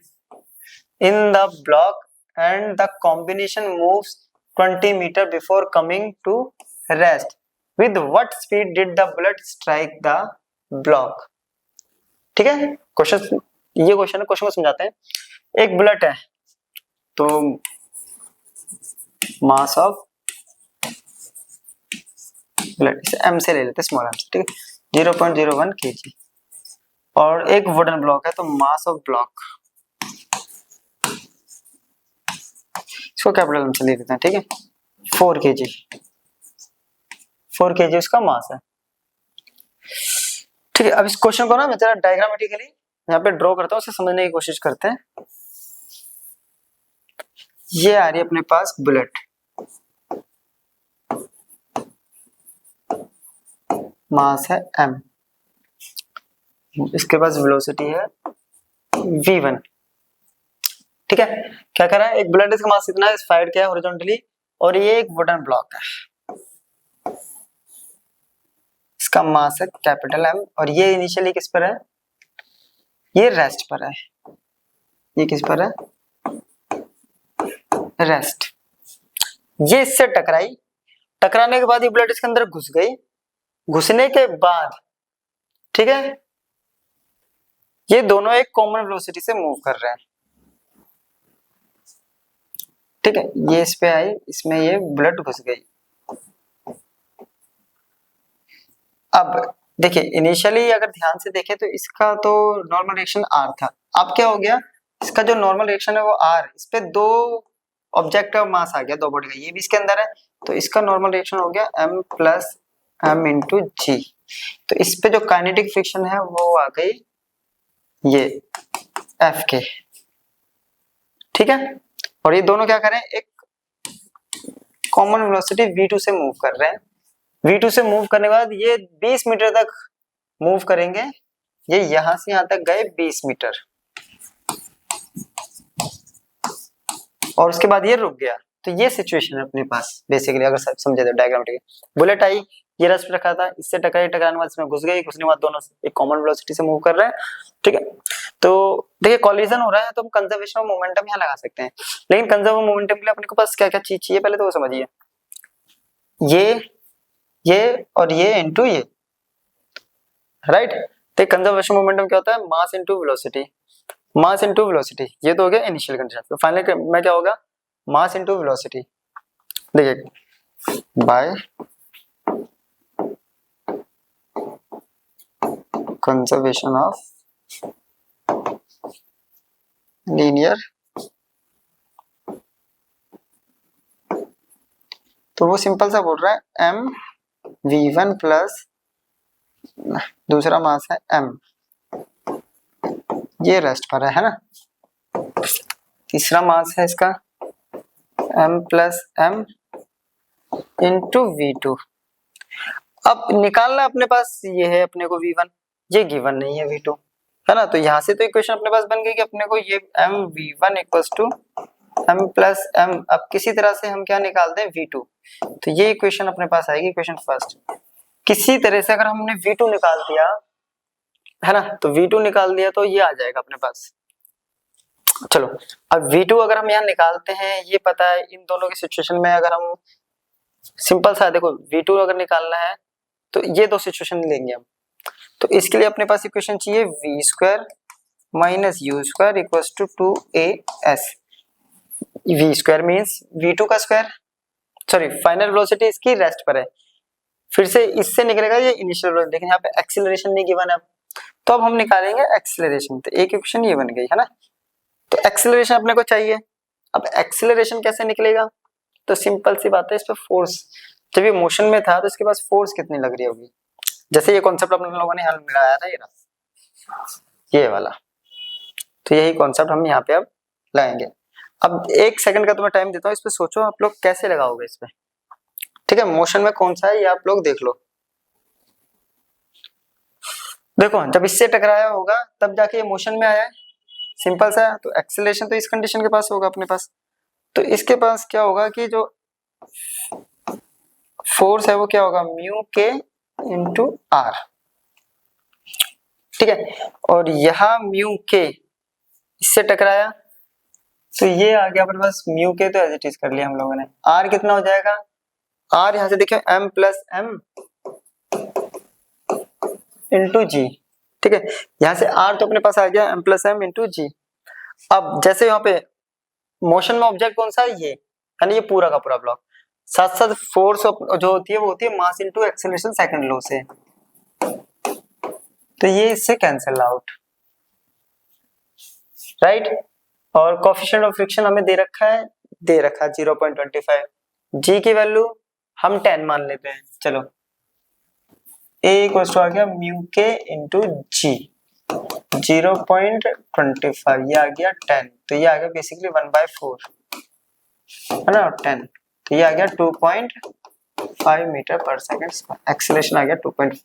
in the block and the combination moves 20 meter before coming to rest. With what speed did the bullet strike the block? ठीक है, क्वेश्चन ये क्वेश्चन है, क्वेश्चन को समझाते हैं। एक बुलेट है, तो मास ऑफ बुलेट इसे m से ले लेते हैं, स्मॉल m से, ठीक है, 0.01 kg, और एक वुडन ब्लॉक है, तो मास ऑफ ब्लॉक इसको कैपिटल m से ले लेते हैं, ठीक है, 4 kg, 4 kg उसका मास है, ठीक है। अब इस क्वेश्चन को ना मैं जरा डायग्रामेटिकली यहाँ पे ड्रॉ करता हूँ, उसे समझने की कोशिश करते हैं। ये आ रही है अपने पास बुलेट, मास है m, इसके पास वेलोसिटी है v1, ठीक है। क्या कर रहा है, एक बुलेट, इसका मास इतना है, फायर्ड किया है हॉरिजॉन्टली, और ये एक वुडन ब्लॉक है, इसका मास है कैपिटल M, और ये इनिशियली किस पर है, ये रेस्ट पर है, ये किस पर है, रेस्ट। ये इससे टकराई, टकराने के बाद ये बुलेट इसके अंदर घुस गई, घुसने के बाद, ठीक है, ये दोनों एक कॉमन वेलोसिटी से मूव कर रहे हैं, ठीक है। ये इस पे आई, इसमें ये बुलेट घुस गई। अब देखिए इनिशियली अगर ध्यान से देखें तो इसका तो नॉर्मल रिएक्शन r था, अब क्या हो गया, इसका जो नॉर्मल रिएक्शन है वो r, इस पे दो ऑब्जेक्ट का मास आ गया, दो बॉडी का, ये भी इसके अंदर है, तो इसका नॉर्मल रिएक्शन हो गया m प्लस m इंटू जी। तो इस पे जो काइनेटिक फ्रिक्शन है वो आ गई ये F के, ठीक है। और ये दोनों क्या करें, एक कॉमन वेलोसिटी v2 से मूव कर रहे हैं, v2 से मूव करने के बाद ये 20 मीटर तक मूव करेंगे, ये यहां से यहां तक गए 20 मीटर, और उसके बाद ये रुक गया। तो ये सिचुएशन है अपने पास बेसिकली, अगर सब समझे तो डायग्रामेटिकली। बुलेट आई, ये रस पे रखा था, इससे टकराई, टकराने बाद इसमें घुस गई, घुसने के बाद दोनों एक कॉमन वेलोसिटी से मूव कर रहे हैं, ठीक है। तो देखिए कॉलिजन हो रहा है, तो हम कंजर्वेशन ऑफ मोमेंटम यहाँ लगा सकते हैं, लेकिन कंजर्व ऑफ मोमेंटम के लिए अपने को पास क्या क्या चीज चाहिए पहले तो वो समझिए। ये और ये इनटू ये, राइट। तो कंजर्वेशन मोमेंटम क्या होता है, mass into velocity, mass into velocity, ये तो हो गया इनिशियल कंडीशन। तो फाइनली में क्या होगा, मास इनटू वेलोसिटी, देखिए बाय कंजर्वेशन ऑफ लीनियर, तो वो सिंपल सा बोल रहा है m v1 प्लस दूसरा मास है m, ये रेस्ट पर है ना, तीसरा मास है इसका m plus m into v2। अब निकालना अपने पास ये है अपने को v1, ये गिवन नहीं है v2, है ना। तो यहाँ से तो इक्वेशन अपने पास बन गई कि अपने को ये m v1 equals to m plus m, अब किसी तरह से हम क्या निकालते हैं v2, तो ये इक्वेशन अपने पास आएगी, इक्वेशन फर्स्ट। किसी तरह से अगर हमने v2 निकाल दिया है ना, तो v2 निकाल दिया तो ये आ जाएगा अपने पास। चलो अब v2 अगर हम यहाँ निकालते हैं, ये पता है इन दोनों की सिचुएशन में अगर हम सिंपल सा देखो v2 अगर निकालना है तो ये दो सिचुएशन लेंगे हम, तो इसके लिए अपने पास इक्वेशन चाहिए v square minus u square equals to 2as। v square means v2 का स्क्वायर, सॉरी फाइनल वेलोसिटी इसकी रेस्ट पर है, फिर से इससे निकलेगा ये इनिशियल वेलोसिटी, लेकिन यहाँ पे एक्सीलरेशन नहीं गिवन है। तो अब हम निकालेंगे एक्सीलरेशन, तो एक इक्वेशन ये बन गई है ना। तो एक्सीलरेशन अपने को चाहिए। अब एक्सीलरेशन कैसे निकलेगा, तो सिंपल सी बात है, इस पे फोर्स, जब ये मोशन में था तो इसके पास फोर्स कितनी लग रही होगी। जैसे ये कॉन्सेप्ट अपने लोगों ने हल मिलाया था, ये वाला, तो यही कॉन्सेप्ट हम यहाँ पे अब लगाएंगे। अब 1 सेकंड का तुम्हें टाइम देता हूँ, इस पे सोचो आप लोग कैसे लगाओगे इस पे, ठीक है। मोशन में कौन सा है ये आप लोग देख लो। देखो जब इससे टकराया होगा तब जाके ये मोशन में आया है, सिंपल सा है। तो एक्सीलरेशन तो इस कंडीशन के पास होगा अपने पास, तो इसके पास क्या होगा कि जो फोर्स है वो क्या होगा, म्यू के इंटू आर, ठीक है। और यहाँ म्यू के इससे टकराया तो ये आ गया अपने पास म्यू के, तो एज इट इज कर लिया हम लोगों ने। आर कितना हो जाएगा, आर यहाँ से देखिए m प्लस एम इंटू जी, ठीक है। यहाँ से आर तो अपने पास आ गया m प्लस एम इंटू जी। अब जैसे यहाँ पे मोशन में ऑब्जेक्ट कौन सा है, ये यानी ये पूरा का पूरा ब्लॉक, साथ साथ फोर्स जो होती है वो होती है mass into acceleration second law से, तो ये इससे कैंसिल आउट, राइट। और कोएफिशिएंट ऑफ फ्रिक्शन हमें दे रखा है 0.25, जी की वैल्यू हम 10 मान लेते हैं, चलो a इक्वल टू आ गया म्यू के इंटू जी 0.25, ये आ गया 10, तो ये आ गया बेसिकली 1/4 है ना, 10, तो ये आ गया 2.5 मीटर पर सेकंड, एक्सीलरेशन आ गया 2.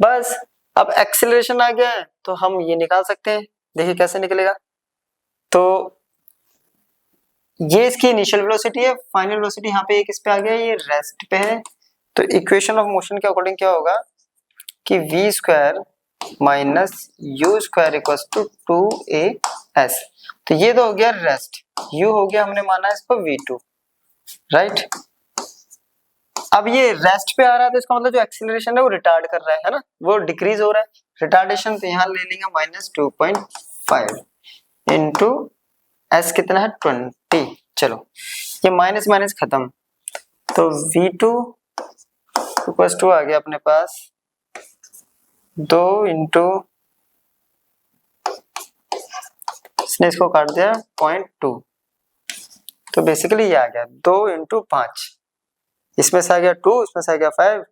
बस अब एक्सीलरेशन आ गया है तो हम ये निकाल सकते हैं, देखिए कैसे निकलेगा। तो ये इसकी इनिशियल वेलोसिटी है, फाइनल वेलोसिटी यहाँ पे एक इस पे आ गया, ये रेस्ट पे है। तो इक्वेशन ऑफ मोशन के अकॉर्डिंग क्या होगा कि v square minus you square equals to 2as, तो ये तो हो गया रेस्ट, u हो गया हमने माना इसको v2, राइट। अब ये रेस्ट पे आ रहा है तो इसका मतलब जो एक्सीलरेशन है वो रिटार्ड कर रहा है ना, वो डिक्रीज हो रहा है, रिटार्डेशन, तो यहाँ ले लेंगे -2.5 इंटू एस कितना है 20, चलो ये माइनस माइनस खत्म, तो v2 इक्वल्स टू आ गया अपने पास 2 इंटू, इसने इसको काट दिया 0.2, तो बेसिकली ये आ गया 2 इंटू 5, इसमें से आ गया 2, इसमें से आ गया 5,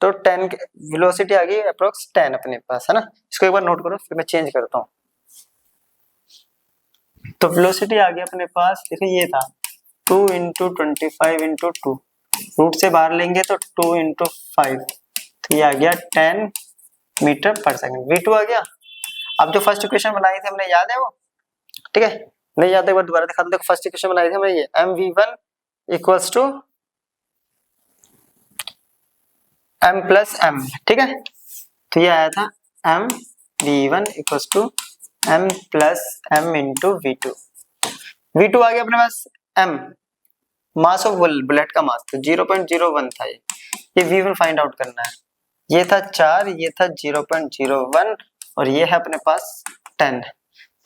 तो 10 वेलोसिटी आ गई अप्रोक्स 10 अपने पास है ना। इसको एक बार नोट करो फिर मैं चेंज करता हूँ। तो वेलोसिटी आ गई अपने पास, देखिए ये था 2 इंटू 25 इंटू 2, रूट से बाहर लेंगे तो 2 इंटू 5, तो ये आ गया 10 मीटर पर सेकंड, v2 आ गया। अब जो फर्स्ट इक्वेशन बनाई थी हमने, याद है वो, ठीक है, नहीं याद है एक बार दोबारा दिखा दो। देखो फर्स्ट इक्वेशन बनाई थी हमने, ये mv1 equals to m plus m, ठीक है, तो ये आया था mv1 equals to m plus m into v2, v2 आ गया अपने पास m, मास ऑफ बुलेट का मास, तो 0.01 था ये v1 फाइंड आउट करना है, ये था 4, ये था 0.01 और ये है अपने पास 10,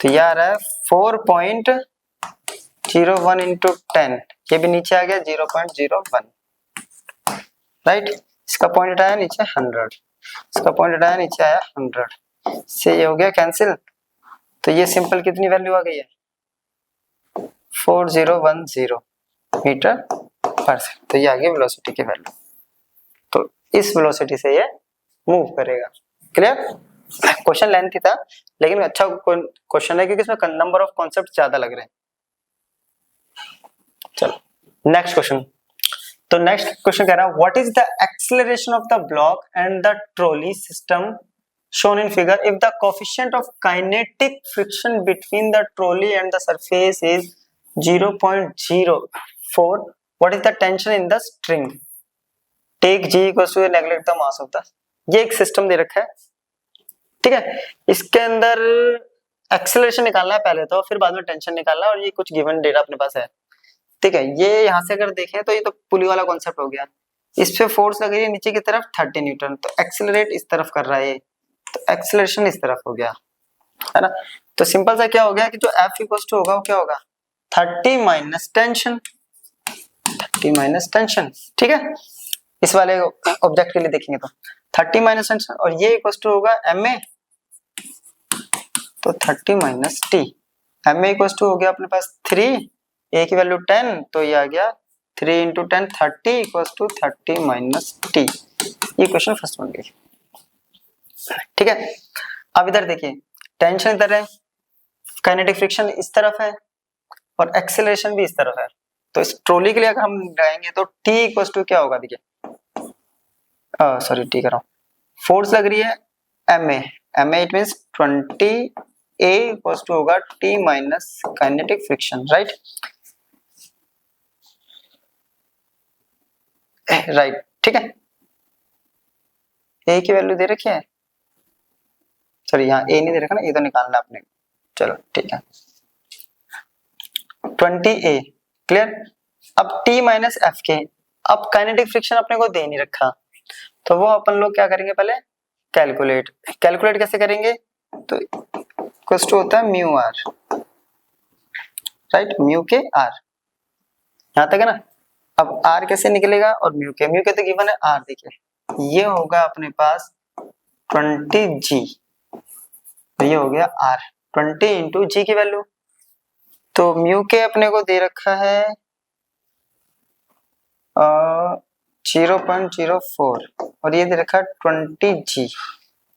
तो ये आ रहा है 4.01 इंटू 10, ये भी नीचे आ गया 0.01, राइट। इसका पॉइंट आया नीचे 100, इसका पॉइंट आया नीचे आया 100, से ये हो गया कैंसिल, तो ये सिंपल कितनी वैल्यू आ गई है 4010 मीटर पर सेकंड, तो ये आ गई वेलोसिटी की वैल्यू। तो इस वेलोसिटी से ये मूव करेगा, क्लियर। क्वेश्चन लेंथी था लेकिन अच्छा क्वेश्चन है क्योंकि इसमें नंबर ऑफ कॉन्सेप्ट ज्यादा लग रहे हैं। चलो नेक्स्ट क्वेश्चन, तो नेक्स्ट क्वेश्चन कह रहा है what is the acceleration of the block and the trolley system shown in figure if the coefficient of kinetic friction between the trolley and the surface is 0.04, what is the tension in the string, take g equals to neglect the mass of the, ये एक सिस्टम दे रखा है, ठीक है। इसके अंदर एक्सेलरेशन निकालना है पहले तो, फिर बाद में टेंशन निकालना है, और ये कुछ गिवन डेटा अपने पास है, ठीक है। ये यहाँ से अगर देखें तो ये तो पुली वाला कॉन्सेप्ट हो गया, इस पे फोर्स लग रही है नीचे की तरफ 30 न्यूटन, तो एक्सेलरेट इस तरफ कर रहा है, तो एक्सेलरेशन इस तरफ हो गया है ना। तो सिंपल सा क्या हो गया कि जो F इक्वल्स टू होगा वो क्या होगा 30 माइनस टेंशन, 30 माइनस टेंशन, ठीक है। इस वाले ऑब्जेक्ट के लिए देखेंगे तो 30 माइनस टेंशन, और ये इक्वल टू होगा ma, तो 30 minus T, ma equal to हो गया अपने पास 3, a की वैल्यू 10, तो ये आ गया 3 into 10 30 equal to 30 minus T. ये क्वेश्चन फर्स्ट बन गई। ठीक है, अब इधर देखिए टेंशन इधर है, काइनेटिक फ्रिक्शन इस तरफ है और एक्सेलरेशन भी इस तरफ है, तो इस ट्रॉली के लिए अगर हम लगाएंगे तो t इक्वल टू क्या होगा, देखिए सॉरी टी कर रहा हूँ, फोर्स लग रही है ma it means 20 a equal to होगा t minus kinetic friction, right right. ठीक है, a की वैल्यू दे रखी है, सॉरी यहाँ a नहीं दे रखा ना, ये तो निकालना आपने, चलो ठीक है 20a क्लियर। अब t माइनस एफ के, अब काइनेटिक फ्रिक्शन अपने को दे नहीं रखा, तो वो अपन लोग क्या करेंगे, पहले कैलकुलेट कैसे करेंगे, तो इक्वल टू होता है म्यू आर, राइट म्यू के आर, यहाँ तक है ना। अब आर कैसे निकलेगा, और म्यू के तो गिवन है आर, देखिए ये होगा अपने पास 20g, तो ये हो गया आर 20 इंटू जी की वैल्यू, तो म्यू के अपने को दे रखा है 0.04 और ये दे रखा है 20g।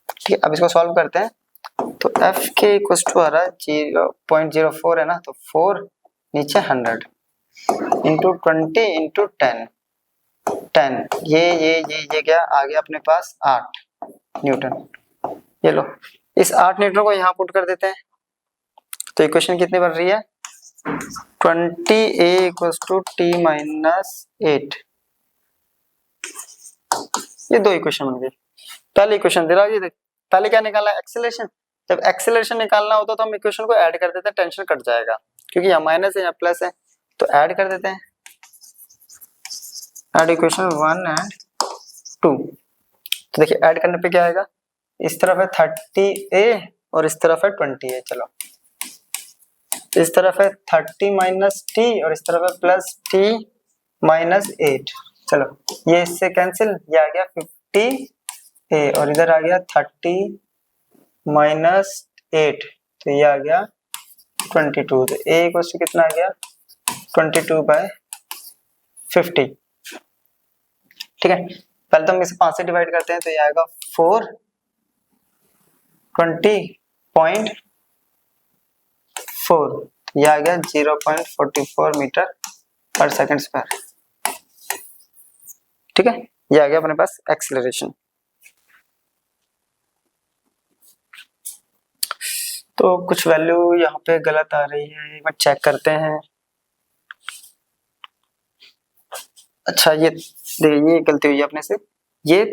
ठीक है, अब इसको सॉल्व करते हैं, तो एफ के इक्वल टू आ रहा है 0.04 है ना, तो 4 नीचे 100 इंटू 20 इंटू 10 ये क्या आ गया अपने पास 8 न्यूटन। ये लो, इस 8 न्यूटन को यहाँ पुट कर देते हैं, तो इक्वेशन कितनी बन रही है 20a equals to t minus 8। ये दो इक्वेशन बन गई। पहले इक्वेशन दे रहा है, पहले क्या निकालना है एक्सेलरेशन, जब एक्सेलरेशन निकालना होता तो हम इक्वेशन को ऐड कर देते हैं, टेंशन कट जाएगा, क्योंकि यहाँ माइनस है यहाँ प्लस है, तो ऐड कर देते हैं, ऐड इक्वेशन 1 एंड 2। तो देखिए ऐड करने पे क्या आएगा, इस तरफ है 30a और इस तरफ है 20a, चलो इस तरफ है 30 माइनस टी और इस तरफ है प्लस t माइनस 8, चलो ये इससे कैंसिल, ये आ गया 50a और इधर आ गया 30 माइनस 8, तो ये आ गया 22, तो a इक्वल टू कितना आ गया 22/50। ठीक है, पहले तो हम इसे 5 से डिवाइड करते हैं, तो ये आएगा 4 20.4, ये आ गया 0.44 मीटर पर सेकंड स्क्वायर। ठीक है, ये आ गया अपने पास एक्सेलरेशन। तो कुछ वैल्यू यहाँ पे गलत आ रही है, एक बार चेक करते हैं। अच्छा ये देखिए ये गलती हुई है अपने से, ये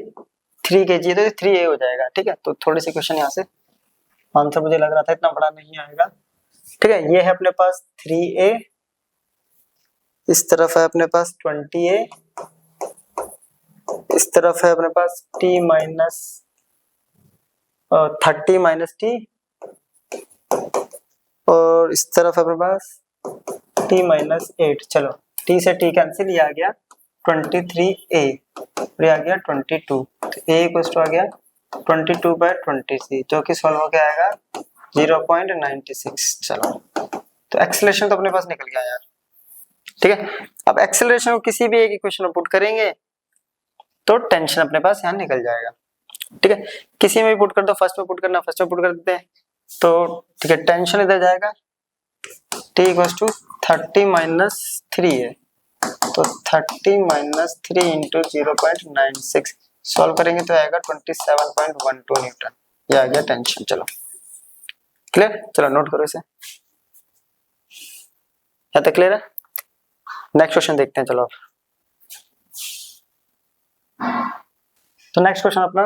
3 kg है तो 3a हो जाएगा। ठीक है, तो थोड़ी सी क्वेश्चन यहाँ से आंसर मुझे लग रहा था इतना बड़ा नहीं आएगा। ठीक है, ये है अपने पास 3a, इस तरफ है अपने पास 20a, इस तरफ है अपने पास t माइनस 30 माइनस टी और इस तरफ है अपने पास t माइनस 8। चलो t से t कैंसिल, ये आ गया 23a और ये आ गया 22, तो a इक्वल टू आ गया 22/20c, जो कि सॉल्व होके आएगा 0.96। चलो तो एक्सेलरेशन तो अपने पास निकल गया यार। ठीक है, अब एक्सेलरेशन को किसी भी एक इक्वेशन में पुट करेंगे तो टेंशन अपने पास यहाँ निकल जाएगा। ठीक है, किसी में भी पुट कर दो, फर्स्ट में पुट करना फर्स्ट में पुट कर देते हैं, तो ठीक है टेंशन इधर जाएगा, t इक्वल्स टू 30 माइनस 3 है, तो 30 माइनस 3 इंटू 0.96 सॉल्व करेंगे तो आएगा 27.12 न्यूटन, ये आ गया टेंशन। चलो क्लियर, चलो नोट करो इसे, यहाँ तक क्लियर है। नेक्स्ट क्वेश्चन देखते हैं। चलो तो नेक्स्ट क्वेश्चन अपना,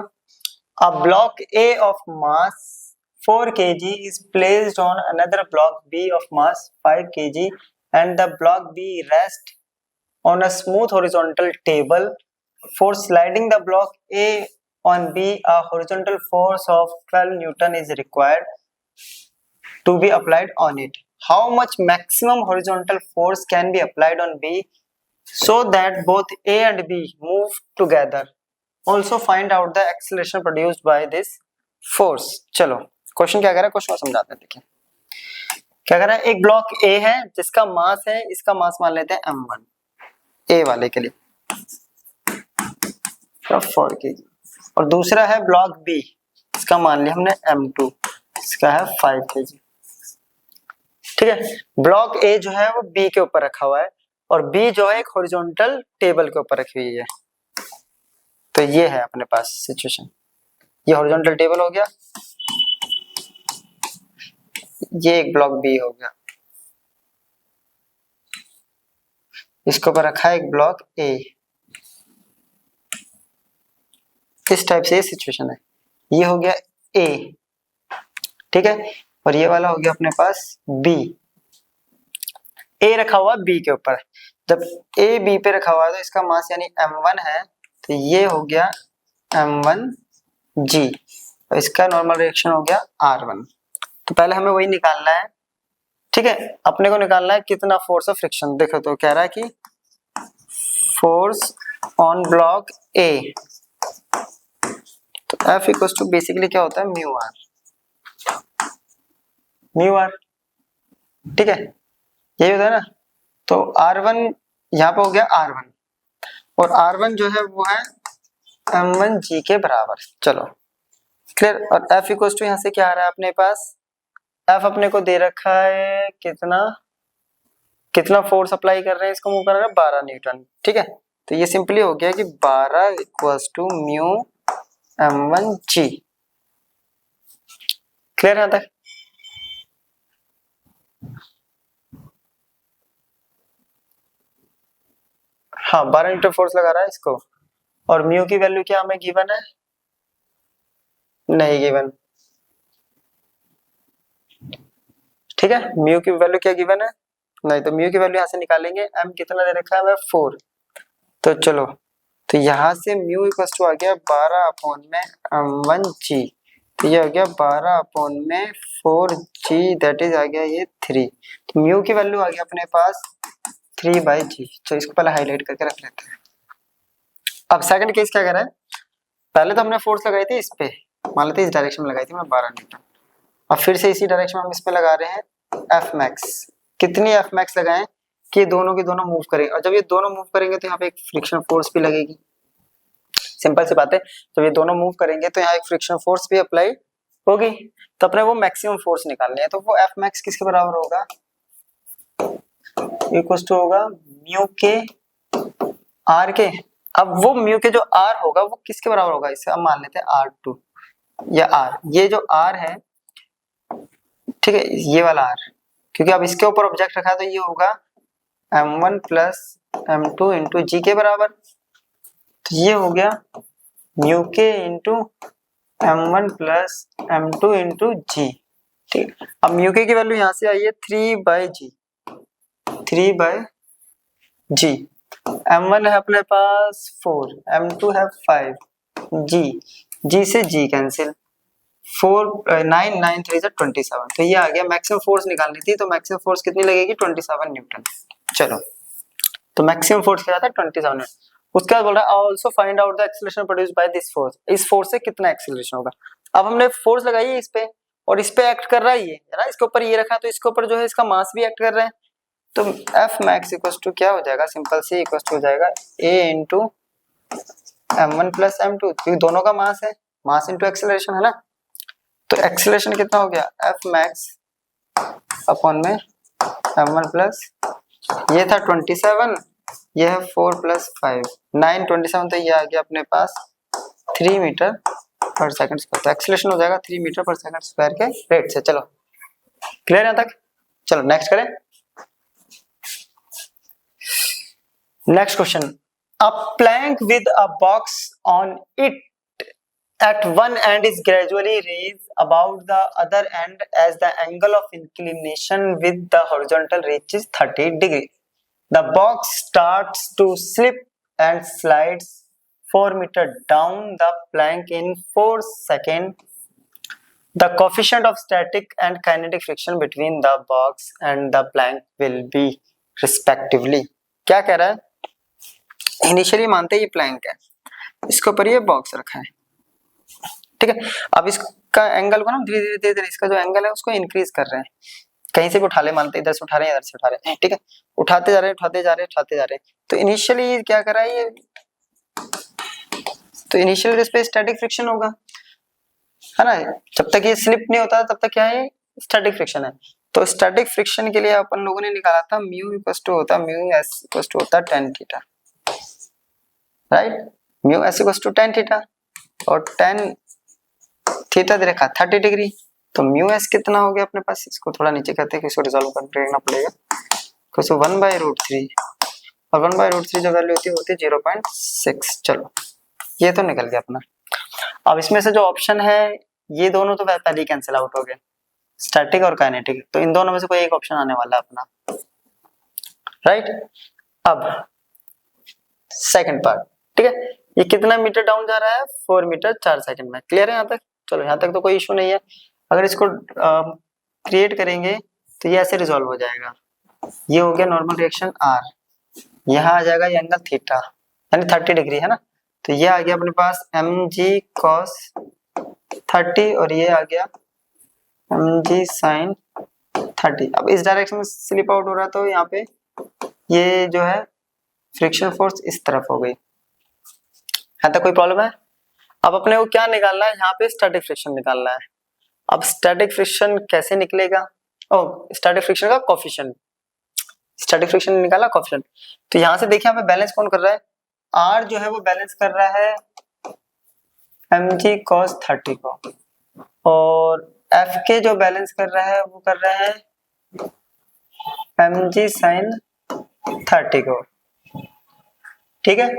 a block A of mass 4 kg is placed on another block B of mass 5 kg and the block B rests on a smooth horizontal table. For sliding the block A on B, a horizontal force of 12 Newton is required to be applied on it. How much maximum horizontal force can be applied on B so that both A and B move together. Also find out the acceleration produced by this force. चलो क्वेश्चन क्या कह रहा है, क्वेश्चन समझाते हैं। देखिए क्या कह रहा है, एक ब्लॉक A है जिसका मास है, इसका मास मान लेते हैं m1 A वाले के लिए 4 kg, और दूसरा है ब्लॉक B, इसका मान लिया हमने m2, इसका है 5 kg। ठीक है, ब्लॉक A जो है वो B के ऊपर रखा हुआ है और B जो है एक हॉरिजॉन्टल टेबल के ऊपर रखी हुई है। तो ये है अपने पास सिचुएशन, ये हॉरिजॉन्टल टेबल हो गया, ये एक ब्लॉक B हो गया, इसके ऊपर रखा है एक ब्लॉक A। इस टाइप से ये सिचुएशन है, ये हो गया A, ठीक है, और ये वाला हो गया अपने पास B। A रखा हुआ B के ऊपर, जब A B पे रखा हुआ है तो इसका मास यानी m1 है, तो ये हो गया m1g, और इसका नॉर्मल रिएक्शन हो गया r1। तो पहले हमें वही निकालना है, ठीक है, अपने को निकालना है कितना फोर्स ऑफ फ्रिक्शन। देखो तो कह रहा है कि फोर्स ऑन ब्लॉक A, तो F इक्वल्स टू बेसिकली क्या होता है म्यू आर, ठीक है, यही होता है ना। तो R1 यहाँ पे हो गया R1, और R1 जो है वो है m1g के बराबर। चलो क्लियर, और F इक्वल्स टू यहाँ से क्या आ रहा है अपने पास, F अपने को दे रखा है कितना फोर्स अप्लाई कर रहे हैं, इसको मूव कर रहा है 12 न्यूटन, ठीक है। तो ये सिंपली हो गया कि 12 equals to mu m1g। Clear यहाँ तक? हाँ, 12 न्यूटन फोर्स लगा रहा है इसको, और म्यू की वैल्यू क्या हमें गिवन है, नहीं गिवन, ठीक है, म्यू की वैल्यू क्या गिवन है, नहीं, तो म्यू की वैल्यू यहाँ से निकालेंगे, m कितना दे रखा है हमें 4, तो चलो, तो यहाँ से म्यू इक्वल टू आ गया 12 अपॉन में m1g, तो ये हो गया 12 अपॉन में 4g, दैट इज आ गया ये 3, तो म्यू की वैल्यू आ गया अपने पास 3/g। तो इसको पहले हाईलाइट करके रख लेते हैं। अब सेकंड केस क्या कर रहा है, पहले तो हमने फोर्स लगाई थी इस पे, मान लेते इस डायरेक्शन में लगाई थी मैं 12 न्यूटन, अब फिर से इसी डायरेक्शन में हम इसमें लगा रहे हैं एफ मैक्स। कितनी एफ मैक्स लगाएं कि दोनों के दोनों मूव करें, और जब ये दोनों मूव करेंगे तो यहाँ पे एक फ्रिक्शन फोर्स भी लगेगी। सिंपल सी बात है, जब ये दोनों मूव करेंगे तो यहाँ एक फ्रिक्शन फोर्स भी अप्लाई होगी, तो अपने वो मैक्सिमम फोर्स निकालने हैं। तो वो एफ मैक्स किसके बराबर होगा, इक्वल टू होगा म्यू के आर के। अब वो म्यू के जो आर होगा वो किसके बराबर होगा, इसे हम मान लेते हैं R2 या R, ये जो R है, ठीक है, ये वाला R, क्योंकि अब इसके ऊपर ऑब्जेक्ट रखा है तो ये होगा m1 प्लस m2 इंटू जी के बराबर, तो ये हो गया म्यू के into m1 plus m2 into जी, ठीक है। अब म्यू के की वैल्यू यहाँ से आई है 3/g, m1 है अपने पास 4, m2 है 5, g से g कैंसिल, 4 9 9 3 से 27, तो ये आ गया। मैक्सिमम फोर्स निकालनी थी, तो मैक्सिमम फोर्स कितनी लगेगी 27 न्यूटन। चलो, तो मैक्सिमम फोर्स क्या था 27 न्यूटन। उसके बाद बोल रहा है also find out the acceleration produced by this force, इस फोर्स से कितना एक्सीलरेशन होगा। अब हमने फोर्स लगाई है इस पे, और इस पे एक्ट कर रहा है ये, है ना, इसके ऊपर ये रखा है, तो इसके ऊपर जो है इसका मास भी एक्ट कर रहा है, तो एफ मैक्स इक्वल्स टू क्या हो जाएगा, सिंपल सी इक्वल्स टू हो जाएगा a into m1 plus m2, क्योंकि दोनों का मास है, मास इंटू एक्सीलरेशन है ना। तो एक्सीलरेशन कितना हो गया, एफ मैक्स अपॉन में m1 प्लस, ये था 27, ये है 4 प्लस 5 9 27, तो ये आ गया अपने पास 3 मीटर पर सेकंड स्क्वायर। तो एक्सीलरेशन हो जाएगा 3 मीटर पर सेकंड स्क्वायर के रेट से। चलो क्लियर है यहाँ तक? चलो नेक्स्ट करें। Next question, a plank with a box on it at one end is gradually raised about the other end as the angle of inclination with the horizontal reaches 30 degrees. The box starts to slip and slides 4 meters down the plank in 4 seconds. The coefficient of static and kinetic friction between the box and the plank will be respectively. क्या कह रहा है, इनिशियली मानते ये प्लैंक है, इसके ऊपर ये बॉक्स रखा है, ठीक है। अब इसका एंगल को ना धीरे धीरे धीरे धीरे इसका जो एंगल है उसको इंक्रीज कर रहे हैं, कहीं से भी उठा ले, मानते इधर से उठा रहे हैं, इधर से उठा रहे हैं, ठीक है, उठाते जा रहे हैं, उठाते जा रहे हैं, उठाते जा रहे हैं। तो इनिशियली क्या कर रहा है ये, तो इनिशियल इस पे स्टैटिक फ्रिक्शन होगा, है ना। जब तक ये स्लिप नहीं होता तब तक क्या है, स्टैटिक फ्रिक्शन है। तो स्टैटिक फ्रिक्शन के लिए अपन लोगों ने निकाला था म्यू इक्वल टू होता म्यू एस इक्वल टू होता tan theta, right. Mu S equal to tan theta और tan थीटा दे रखा 30 डिग्री। तो म्यू एस कितना हो गया अपने पास, इसको थोड़ा नीचे करते हैं कि इसको रिजॉल्व करना पड़ेगा। तो 1/√3 और 1/√3 जो वैल्यू होती है 0.6। चलो ये तो निकल गया अपना। अब इसमें से जो ऑप्शन है ये दोनों तो पहले ही कैंसिल आउट हो गए, स्टैटिक और काइनेटिक, तो इन दोनों में से कोई एक ऑप्शन आने वाला है अपना, राइट। अब सेकंड पार्ट, ठीक है, ये कितना मीटर डाउन जा रहा है, 4 मीटर 4 सेकंड में। क्लियर है यहाँ तक? चलो यहाँ तक तो कोई इशू नहीं है। अगर इसको क्रिएट करेंगे तो ये ऐसे रिजॉल्व हो जाएगा। ये हो गया नॉर्मल रिएक्शन R, यहाँ आ जाएगा ये एंगल थीटा यानी 30 डिग्री, है ना। तो ये आ गया अपने पास mg cos 30 और ये आ गया mg sin 30। अब इस डायरेक्शन में स्लिप आउट हो रहा है तो यहाँ पे ये जो है फ्रिक्शन फोर्स इस तरफ हो गई। यहाँ तक कोई प्रॉब्लम है? अब अपने को क्या निकालना है, यहाँ पे स्टैटिक फ्रिक्शन निकालना है। अब स्टैटिक फ्रिक्शन कैसे निकलेगा, स्टैटिक फ्रिक्शन का कोफिशिएंट, स्टैटिक फ्रिक्शन निकाला कोफिशिएंट। तो यहाँ से देखिए यहाँ पे बैलेंस कौन कर रहा है, R जो है वो बैलेंस कर रहा है mg cos 30 को, और F के जो बैलेंस कर रहा है वो कर रहा है mg sin 30 को, ठीक है।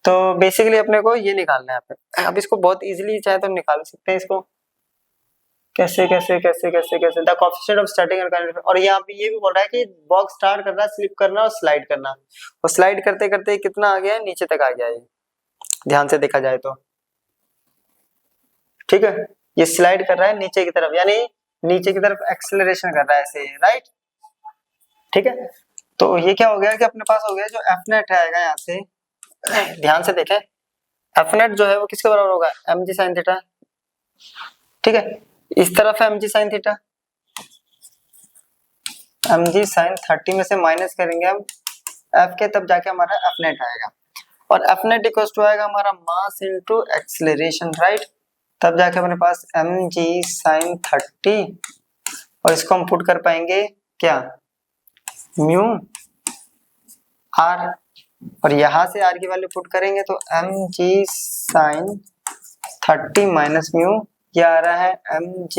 तो बेसिकली अपने को ये निकालना है यहाँ पे। अब इसको बहुत इजीली चाहे तो निकाल सकते हैं इसको, कैसे कैसे कैसे कैसे कैसे, the coefficient of static and kinetic. और यहाँ पे ये भी बोल रहा है कि बॉक्स स्टार्ट करना, स्लिप करना और स्लाइड करना, और स्लाइड करते करते कितना आ गया है, नीचे तक आ गया है, ध्यान से देखा जाए तो, ठीक है। ये स्लाइड कर रहा है नीचे की तरफ, यानी नीचे की तरफ एक्सेलरेशन कर रहा है ऐसे, राइट, ठीक है। तो ये क्या हो गया कि अपने पास हो गया जो एफ नेट आएगा यहाँ से, ध्यान से देखें, एफ नेट जो है वो किसके बराबर होगा, mg sin थीटा, ठीक है। इस तरफ है mg sin theta, mg sin 30 में से माइनस करेंगे हम f के, तब जाके हमारा एफ नेट आएगा, और एफ नेट इक्वल टू आएगा हमारा मास इनटू एक्सेलरेशन, राइट। तब जाके हमारे पास mg sin 30, और इसको हम पुट कर पाएंगे क्या, म्यू r, और यहां से r की वैल्यू पुट करेंगे तो mg sin 30 माइनस म्यू, ये आ रहा है mg,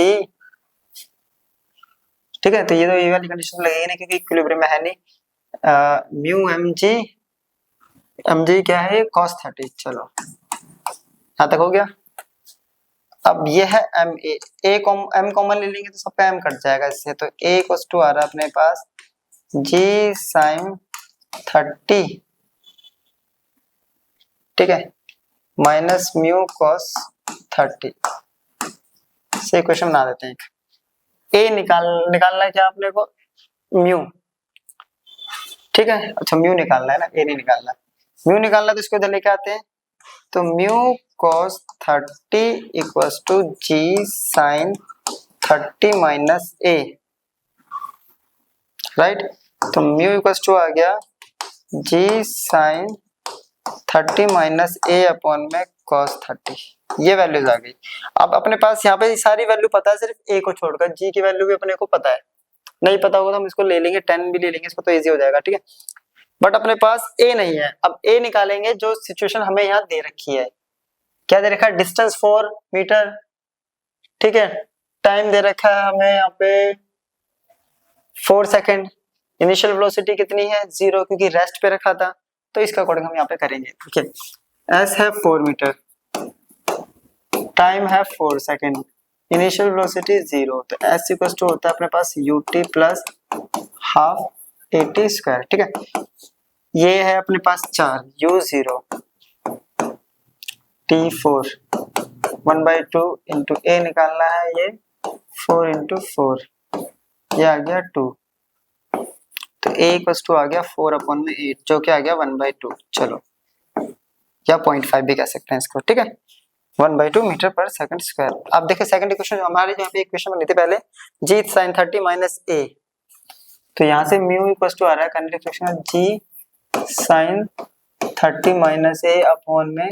ठीक है। तो ये तो ये वाली कंडीशन लगेगी ना, क्योंकि इक्विलिब्रियम में है नहीं, म्यू mg क्या है, cos 30। चलो यहाँ तक हो गया। अब ये है m m कॉमन ले लेंगे तो सबका m कट जाएगा इससे, तो a इक्वल्स टू आ रहा है अपने पास g sin 30, ठीक है, माइनस म्यू cos 30 से इक्वेशन बना देते हैं। a निकालना है क्या अपने को, म्यू, ठीक है। अच्छा म्यू निकालना है ना, a नहीं निकालना। म्यू निकालना तो इसको इधर लेके आते हैं, तो mu cos 30 equals to g sin 30 minus a, right. तो म्यू इक्वल्स टू आ गया g sin 30 minus a upon में cos 30, ये वैल्यूज आ गई। अब अपने पास यहाँ पे सारी वैल्यू पता है, सिर्फ a को छोड़कर g की वैल्यू भी अपने को पता है, नहीं पता होगा तो हम इसको ले लेंगे, 10 भी ले लेंगे इसको, तो इजी हो जाएगा, ठीक है। बट अपने पास a नहीं है। अब a निकालेंगे, जो सिचुएशन हमें यहाँ दे रखी है, क्या दे रखा है, डिस्टेंस 4 मीटर, ठीक है, टाइम दे रखा है हमें यहाँ पे 4 सेकेंड, इनिशियल वेलोसिटी कितनी है 0, क्योंकि रेस्ट पे रखा था, तो इसका अकॉर्डिंग हम यहाँ पे करेंगे, ठीक है। s है 4 मीटर, टाइम है 4 सेकेंड, इनिशियल वेलोसिटी 0, तो s इक्वल टू होता है अपने पास ut plus half at square, ठीक है। ये है अपने पास 4 u0 t4 1/2 इंटू a निकालना है, ये 4 इंटू 4, ये आ गया 2, तो a इक्वल टू आ गया 4 अपॉन में 8, जो कि आ गया 1/2। चलो या 0.5 भी कह सकते हैं इसको, ठीक है। 1/2 मीटर पर सेकंड स्क्वायर। अब देखिए सेकंड इक्वेशन हमारे यहाँ पे इक्वेशन बनी थी पहले, g sin 30 माइनस a, तो यहाँ से म्यू इक्वल टू आ रहा है kinetic friction g sin 30 minus a upon में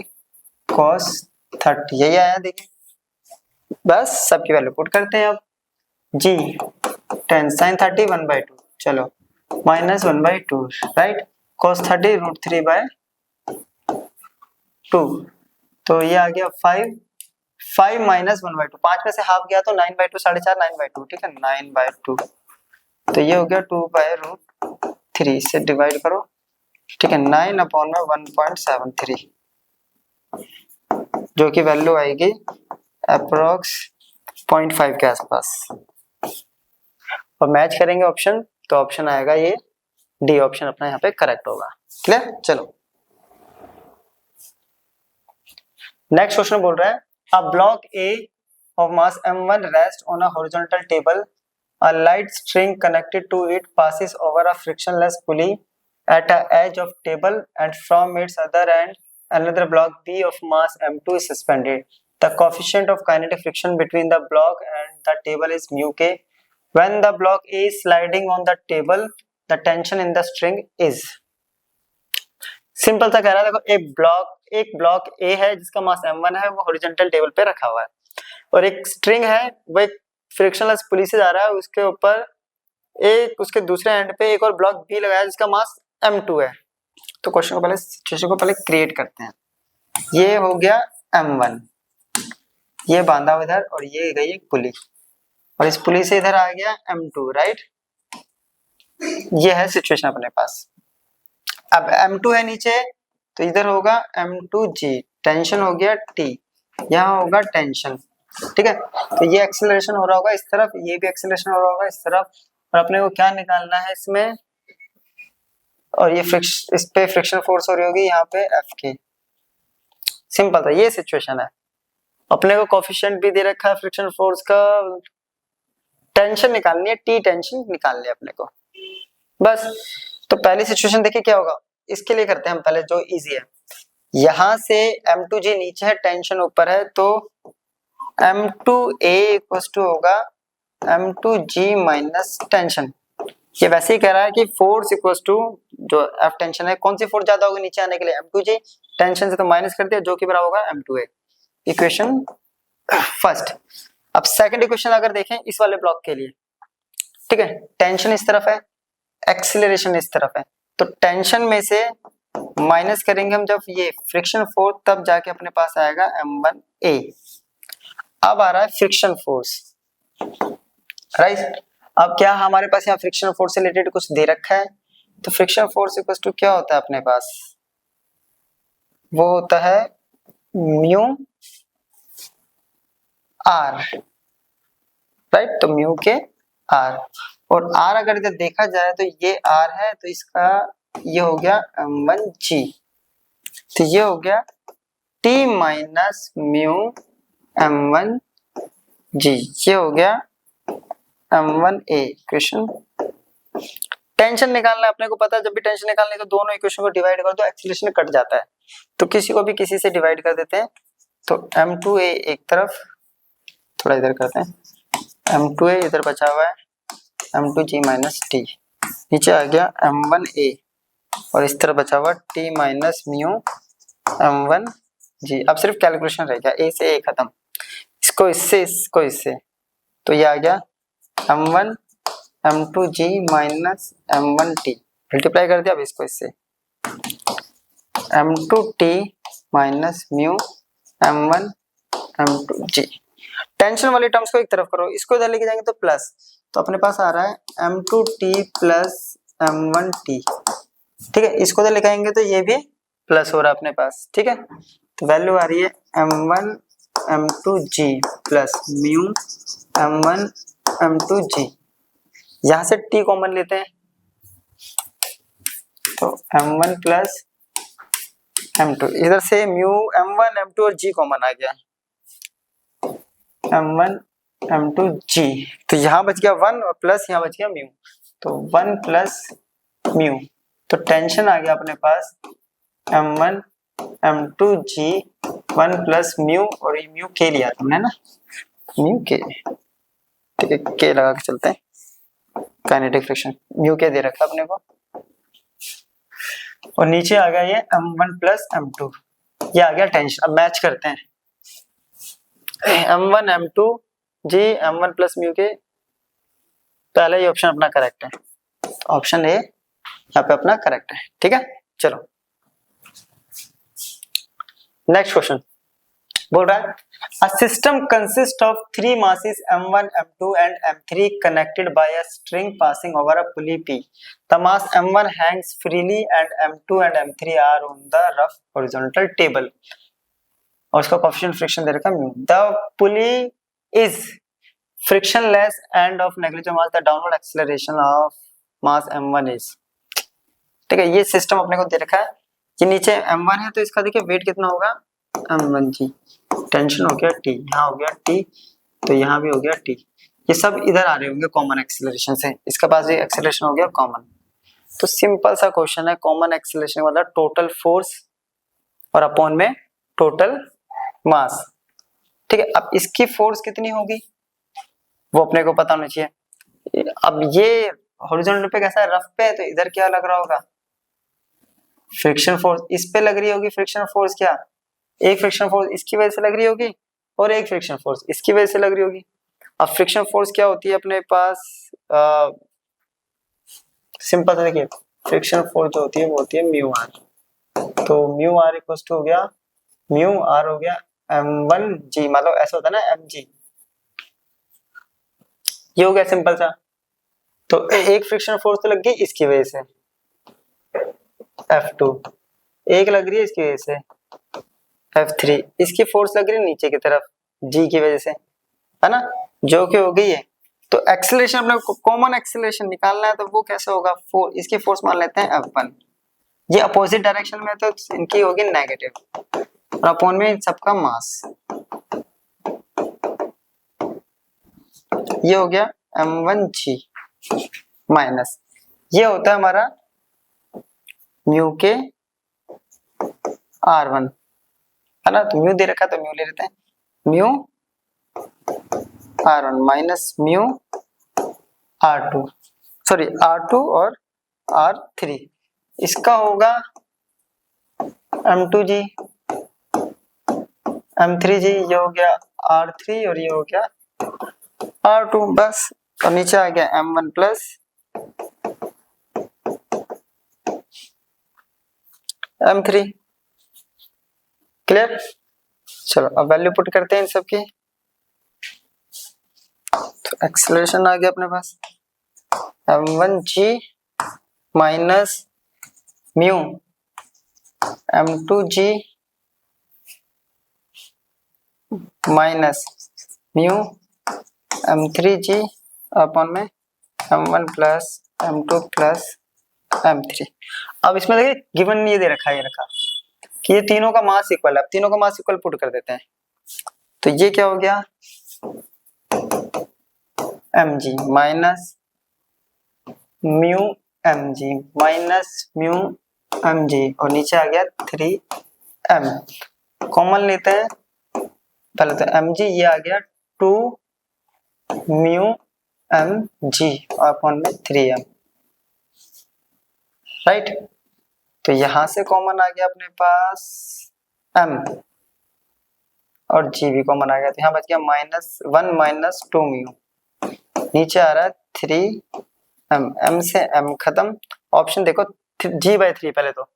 cos 30, यही आया देखिए। बस सबकी वैल्यू पुट करते हैं अब, g 10 sin 30 1/2, चलो माइनस 1/2, राइट, cos 30 √3/2, तो ये आ गया 5 माइनस 1/2, 5 में से हाफ गया तो 9/2, 4.5 9/2, ठीक है, 9/2, तो ये हो गया 2/√3, से डिवाइड करो, ठीक है, 9 अपॉन में 1.73, जो कि वैल्यू आएगी अप्रोक्स 0.5 के आसपास। और मैच करेंगे ऑप्शन, तो ऑप्शन आएगा ये डी ऑप्शन अपना यहाँ पे करेक्ट होगा। क्लियर, चलो नेक्स्ट क्वेश्चन बोल रहा है, a block A of mass m1 rest on a horizontal table, a light string connected to it passes over a frictionless pulley at a edge of table and from its other end another block B of mass m2 is suspended. The coefficient of kinetic friction between the block and the table is mu k. When the block A is sliding on the table, the tension in the string is. Simple सा कह रहा है, देखो एक ब्लॉक ए है जिसका मास m1 है, वो हॉरिजॉन्टल टेबल पे रखा हुआ है, और एक स्ट्रिंग है वो एक फ्रिक्शनलेस पुली से जा रहा है, उसके ऊपर एक उसके दूसरे एंड पे एक और ब्लॉक बी लगाया जिसका मास m2 है। तो क्वेश्चन को पहले क्रिएट करते हैं। ये हो गया m1, ये बांधा इधर, और ये गई एक पुली, और इस पुली से इधर आ गया m2, राइट, ये है सिचुएशन अपने पास। अब m2 है नीचे, तो इधर होगा m2g, टेंशन हो गया t, यहाँ होगा टेंशन, ठीक है, तो ये एक्सेलरेशन हो रहा होगा इस तरफ, ये भी एक्सेलरेशन हो रहा होगा इस तरफ, और अपने को क्या निकालना है इसमें, और ये इस पे फ्रिक्शन फोर्स हो रही होगी यहाँ पे Fk। सिंपल था, ये सिचुएशन है। अपने को कोफिशिएंट भी दे रखा है फ्रिक्शन फोर्स का, टेंशन निकालनी है, टी टेंशन निकालनी है अपने को, बस। तो पहली सिचुएशन देखिए क्या होगा, इसके लिए करते हैं हम पहले जो इजी है। यहां से m2g नीचे है, टेंशन ऊपर है, तो m2a इक्वल्स टू होगा m2g माइनस टेंशन। ये वैसे ही कह रहा है कि फोर्स इक्वल्स टू जो F टेंशन है, कौन सी फोर्स ज्यादा होगी नीचे आने के लिए, m2g, टेंशन से तो माइनस कर दिया, जो कि बराबर होगा m2a। Equation first. अब सेकंड इक्वेशन अगर देखें इस वाले ब्लॉक के लिए, ठीक है, टेंशन इस तरफ है, एक्सीलरेशन इस तरफ है, तो टेंशन में से माइनस करेंगे हम जब ये फ्रिक्शन फोर्स, तब जाके अपने पास आएगा m1a। अब आ रहा है फ्रिक्शन फोर्स, राइट। अब क्या हमारे पास यहाँ फ्रिक्शन फोर्स से रिलेटेड कुछ दे रखा है, तो फ्रिक्शन फोर्स इक्वल टू क्या होता है अपने पास, वो होता है म्यू आर, राइट, तो म्यू के आर, और आर अगर इधर देखा जाए तो ये आर है, तो इसका ये हो गया m1g, तो ये हो गया t माइनस म्यू m1g, ये हो गया m1a। इक्वेशन टेंशन निकालना है अपने को पता है, जब भी टेंशन निकालने तो दोनों इक्वेशन को डिवाइड कर दो, एक्सीलरेशन कट जाता है, तो किसी को भी किसी से डिवाइड कर देते हैं, तो m2a एक तरफ, थोड़ा इधर करते हैं, m2a इधर बचा हुआ है, m2g माइनस t, नीचे आ गया m1a, और इस तरफ बचा हुआ t माइनस म्यू m1g। अब सिर्फ कैलकुलेशन रह गया, a से a खत्म, इसको इससे, तो ये आ गया m1 m2g minus m1t, multiply कर दिया। अब इसको इससे m2t minus mu m1 m2g। Tension वाली टर्म्स को एक तरफ करो, इसको इधर लेके जाएंगे तो प्लस, तो अपने पास आ रहा है m2t प्लस m1t, ठीक है, इसको इधर लेके आएंगे तो ये भी प्लस हो रहा है अपने पास, ठीक है, तो वैल्यू आ रही है m1 m2g plus mu m1 m2g। यहां से t कॉमन लेते हैं, तो m1 प्लस m2, इधर से म्यू m1 m2 और g कॉमन आ गया, m1 m2 g, तो यहाँ बच गया 1 और प्लस यहाँ बच गया म्यू, तो 1 प्लस म्यू, तो टेंशन आ गया अपने पास m1 m2g1 प्लस म्यू, और ये म्यू के लिया तुमने ना, म्यू के, ठीक है, के लगा के चलते हैं, काइनेटिक फ्रिक्शन म्यू के दे रखा अपने को, और नीचे आ गया ये m1 प्लस m2, ये आ गया टेंशन। अब मैच करते हैं, m1 m2 जी m1 प्लस म्यू के, पहले ये ऑप्शन अपना करेक्ट है, ऑप्शन ए यहाँ पे अपना करेक्ट है, ठीक है। चलो नेक्स्ट क्वेश्चन बोल रहा है, a system consists of three masses m1 m2 and m3 connected by a string passing over a pulley p. The mass m1 hangs freely and m2 and m3 are on the rough horizontal table, और उसका coefficient friction दे रखा है mu. The pulley is frictionless and of negligible mass. The downward acceleration of mass m1 is, ठीक है, ये सिस्टम अपने को दे रखा है, ये नीचे m1 है तो इसका देखिए वेट कितना होगा m1 जी, टेंशन हो गया t, यहाँ हो गया t, तो यहाँ भी हो गया t, ये सब इधर आ रहे होंगे कॉमन एक्सेलरेशन से, इसका पास ये एक्सेलरेशन हो गया कॉमन। तो सिंपल सा क्वेश्चन है, कॉमन एक्सेलरेशन मतलब टोटल फोर्स और अपॉन में टोटल मास, ठीक है। अब इसकी फोर्स कितनी होगी वो अपने को पता होना चाहिए। अब ये हॉरिजॉन्टल पे कैसा है, रफ पे है, तो इधर क्या लग रहा होगा, फ्रिक्शन फोर्स इस पे लग रही होगी, फ्रिक्शन फोर्स क्या, एक फ्रिक्शन फोर्स इसकी वजह से लग रही होगी और एक फ्रिक्शन फोर्स इसकी वजह से लग रही होगी। अब फ्रिक्शन फोर्स क्या होती है अपने पास, सिंपल सा देखिए, फ्रिक्शन फोर्स जो होती है वो होती है म्यू आर, तो म्यू आर इक्वल टू हो गया, म्यू आर हो गया m1 g, मतलब ऐसा होता है ना mg, ये हो गया सिंपल सा। तो एक फ्रिक्शन फोर्स तो लग गई इसकी वजह से F2, एक लग रही है इसकी वजह से F3, इसकी फोर्स लग रही है नीचे की तरफ G की वजह से, है ना, जो कि हो गई है। तो एक्सेलरेशन अपने कॉमन एक्सेलरेशन निकालना है, तो वो कैसे होगा, इसकी फोर्स मान लेते हैं F1, ये अपोजिट डायरेक्शन में तो इनकी होगी नेगेटिव, और अपॉन में इन सबका मास, ये हो गया m1g माइनस, ये होता है हमारा म्यू के r1, है ना, तो म्यू दे रखा तो म्यू ले लेते हैं, mu r1 minus mu r2, sorry r2 और r3, इसका होगा m2g m3g, ये हो गया r3 और ये हो गया r2, बस। और नीचे आ गया m1 प्लस m3, क्लियर। चलो अब वैल्यू पुट करते हैं इन सब की, तो एक्सेलरेशन आ गया अपने पास m1g minus mu m2g minus mu m3g upon में m1 plus m2 plus m3। अब इसमें देखिए गिवन ये दे रखा है, ये रखा कि ये तीनों का मास इक्वल है, अब तीनों का मास इक्वल पुट कर देते हैं, तो ये क्या हो गया mg minus mu mg minus mu mg, और नीचे आ गया 3m, कॉमन लेते हैं पहले, तो mg ये आ गया 2 म्यू mg अपॉन में 3m, राइट। तो यहां से कॉमन आ गया अपने पास m और g भी कॉमन आ गया, तो यहाँ बच गया -1 माइनस 2 म्यू, नीचे आ रहा है 3m, m से m खत्म, ऑप्शन देखो g/3, पहले तो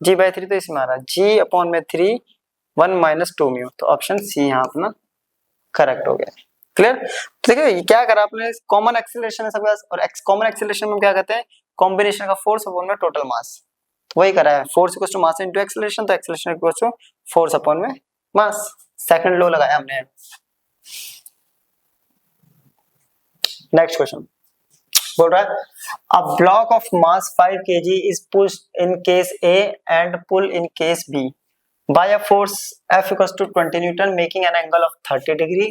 g/3 तो इसमें आ रहा है g अपॉन में 3 1 माइनस 2 म्यू, तो ऑप्शन सी यहाँ अपना करेक्ट हो गया, क्लियर। तो देखिए क्या करा आपने, कॉमन एक्सेलरेशन है सबके पास, और कॉमन एक्सेलरेशन में क्या कहते हैं, कॉम्बिनेशन का फोर्स अपॉन में टोटल मास, तो वही करा है, force equals to mass into acceleration, तो acceleration equals to force upon में मास, सेकंड लॉ लगाया हमने। नेक्स्ट क्वेश्चन बोल रहा है, a block of mass 5 kg is pushed in case A and pull in case B by a force F equals to 20 Newton making an angle of 30 degree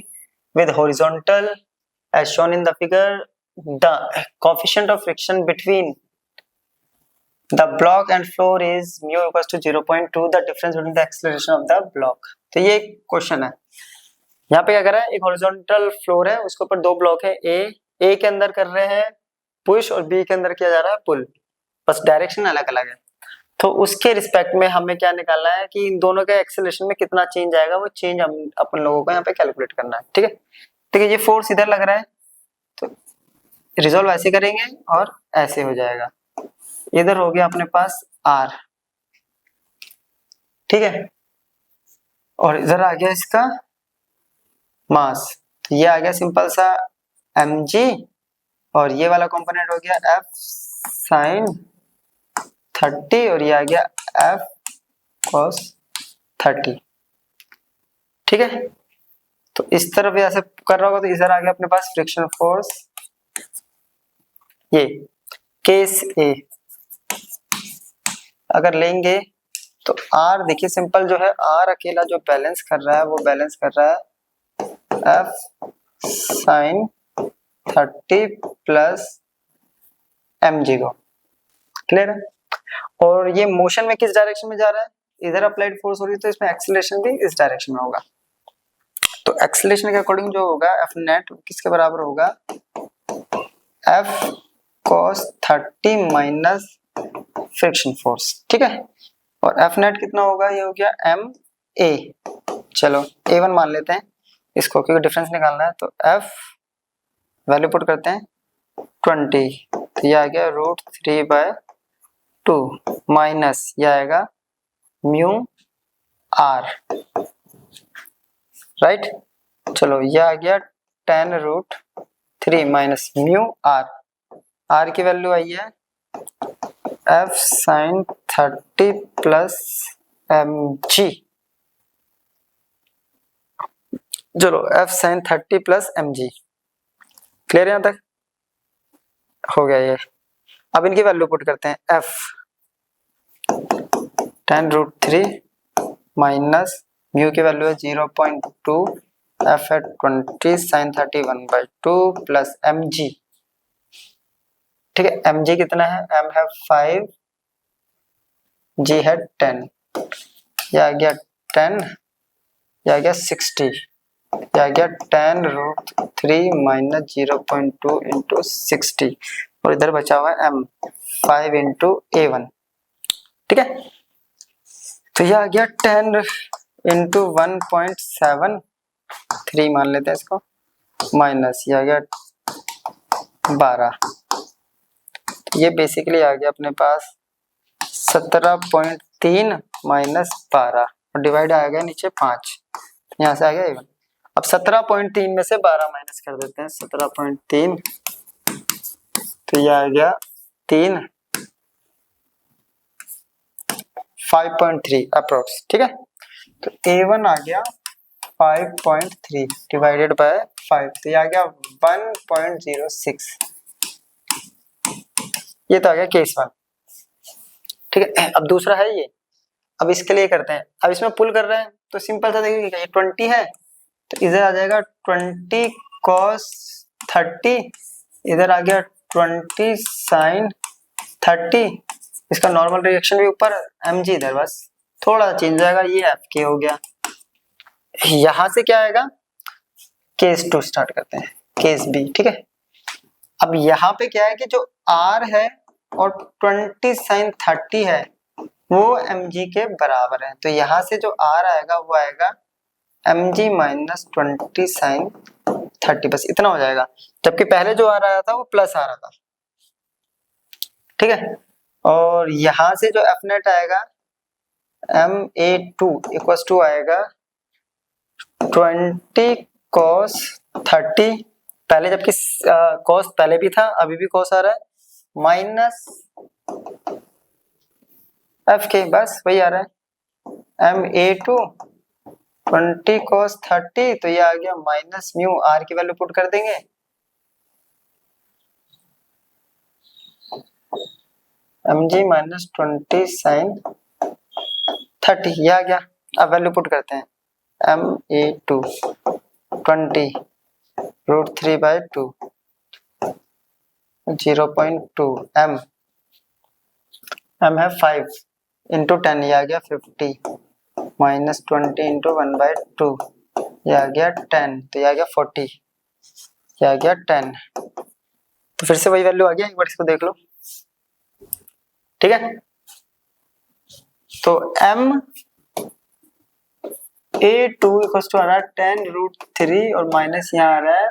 with horizontal as shown in the figure. The coefficient of friction between the block and floor is mu equals to 0.2 the difference between the acceleration of the block. तो ये क्वेश्चन है, यहाँ पे क्या कर रहा है, एक हॉरिजॉन्टल फ्लोर है, उसके ऊपर 2 ब्लॉक है, ए के अंदर कर रहे हैं पुश और बी के अंदर किया जा रहा है पुल, बस डायरेक्शन अलग अलग है। तो उसके रिस्पेक्ट में हमें क्या निकालना है कि इन दोनों के एक्सेलरेशन में कितना चेंज आएगा, वो चेंज हम अपन लोगों को यहाँ पे कैलकुलेट करना है। ठीक है, ठीक है, ये फोर्स इधर लग रहा है तो रिजोल्व ऐसे करेंगे और ऐसे हो जाएगा, इधर हो गया अपने पास आर, ठीक है, और इधर आ गया इसका मास, तो ये आ गया सिंपल सा mg, और ये वाला कंपोनेंट हो गया F sin 30 और ये आ गया F cos 30। ठीक है, तो इस तरफ ऐसे कर रहा होगा तो इधर आ गया अपने पास फ्रिक्शन फोर्स, ये केस ए अगर लेंगे तो R देखिए सिंपल जो है, R अकेला जो बैलेंस कर रहा है वो बैलेंस कर रहा है F sin 30 प्लस mg को, क्लियर है। और ये मोशन में किस डायरेक्शन में जा रहा है, इधर अप्लाइड फोर्स हो रही है तो इसमें एक्सेलरेशन भी इस डायरेक्शन में होगा। तो एक्सेलरेशन के अकॉर्डिंग जो होगा एफ नेट किसके बराबर होगा, F cos 30 minus friction force. ठीक है, और एफ नेट कितना होगा, ये हो गया एम ए, चलो A1 मान लेते हैं इसको क्योंकि डिफरेंस निकालना है। तो एफ वैल्यू पुट करते हैं 20, तो ये आ गया √3/2 माइनस ये आएगा म्यू आर, राइट। चलो ये आ गया 10√3 माइनस म्यू आर, आर की वैल्यू आई है F sin 30 प्लस mg, चलो F sin 30 plus mg, clear यहां तक हो गया ये। अब इनकी वैल्यू पुट करते हैं, F 10√3 माइनस म्यू की वैल्यू है 0.2, F है 20 sin 30 1/2 प्लस mg, ठीक है, mg कितना है, m है 5, g है 10, ये आ गया 10, ये आ गया 60, ये आ गया 10√3 माइनस 0.2 इंटू 60 और इधर बचा हुआ है m 5 इंटू A1। ठीक है, तो ये आ गया 10 इंटू 1.73 मान लेते हैं इसको, माइनस ये आ गया 12, ये बेसिकली आ गया अपने पास 17.3 माइनस 12 और डिवाइड आ गया नीचे 5, यहाँ से आ गया A1। अब 17.3 में से 12 माइनस कर देते हैं, 17.3 तो ये आ गया 3, 5.3 अप्रोक्स। ठीक है, तो A1 आ गया 5.3 डिवाइडेड बाय 5, तो ये आ गया 1.06, ये तो आ गया केस 1। ठीक है, अब दूसरा है ये, अब इसके लिए करते हैं, अब इसमें पुल कर रहे हैं तो सिंपल सा देखिए ये 20 है तो इधर आ जाएगा 20 cos 30, इधर आ गया 20 sin 30, इसका नॉर्मल रिएक्शन भी ऊपर, mg इधर बस थोड़ा सा चेंज आएगा, ये एफ के हो गया। यहां से क्या आएगा, केस 2 स्टार्ट करते हैं, केस बी। ठीक है, अब यहाँ पे क्या है कि जो r है और 20 sin 30 है वो mg के बराबर है, तो यहाँ से जो r आएगा वो आएगा mg माइनस 20 sin 30, बस इतना हो जाएगा, जबकि पहले जो आ रहा था वो प्लस आ रहा था। ठीक है, और यहाँ से जो एफ नेट आएगा ma2 इक्वल टू आएगा 20 cos 30, पहले जबकि cos पहले भी था अभी भी cos आ रहा है, माइनस एफ के, बस वही आ रहा है ma2 20 cos 30, तो ये आ गया माइनस म्यू, आर की वैल्यू पुट कर देंगे, mg माइनस 20 sin 30, ये आ गया। अब वैल्यू पुट करते हैं, ma2 20 √3/2 0.2 m m है 5 इंटू 10, ये आ गया 50 माइनस 20 इंटू 1/2, ये आ गया 10, तो ये आ गया 40, ये आ गया 10। तो फिर से वही वैल्यू आ गया, एक बार इसको देख लो, ठीक है। तो m a2 इक्वल टू आ रहा है 10√3 और माइनस यहाँ आ रहा है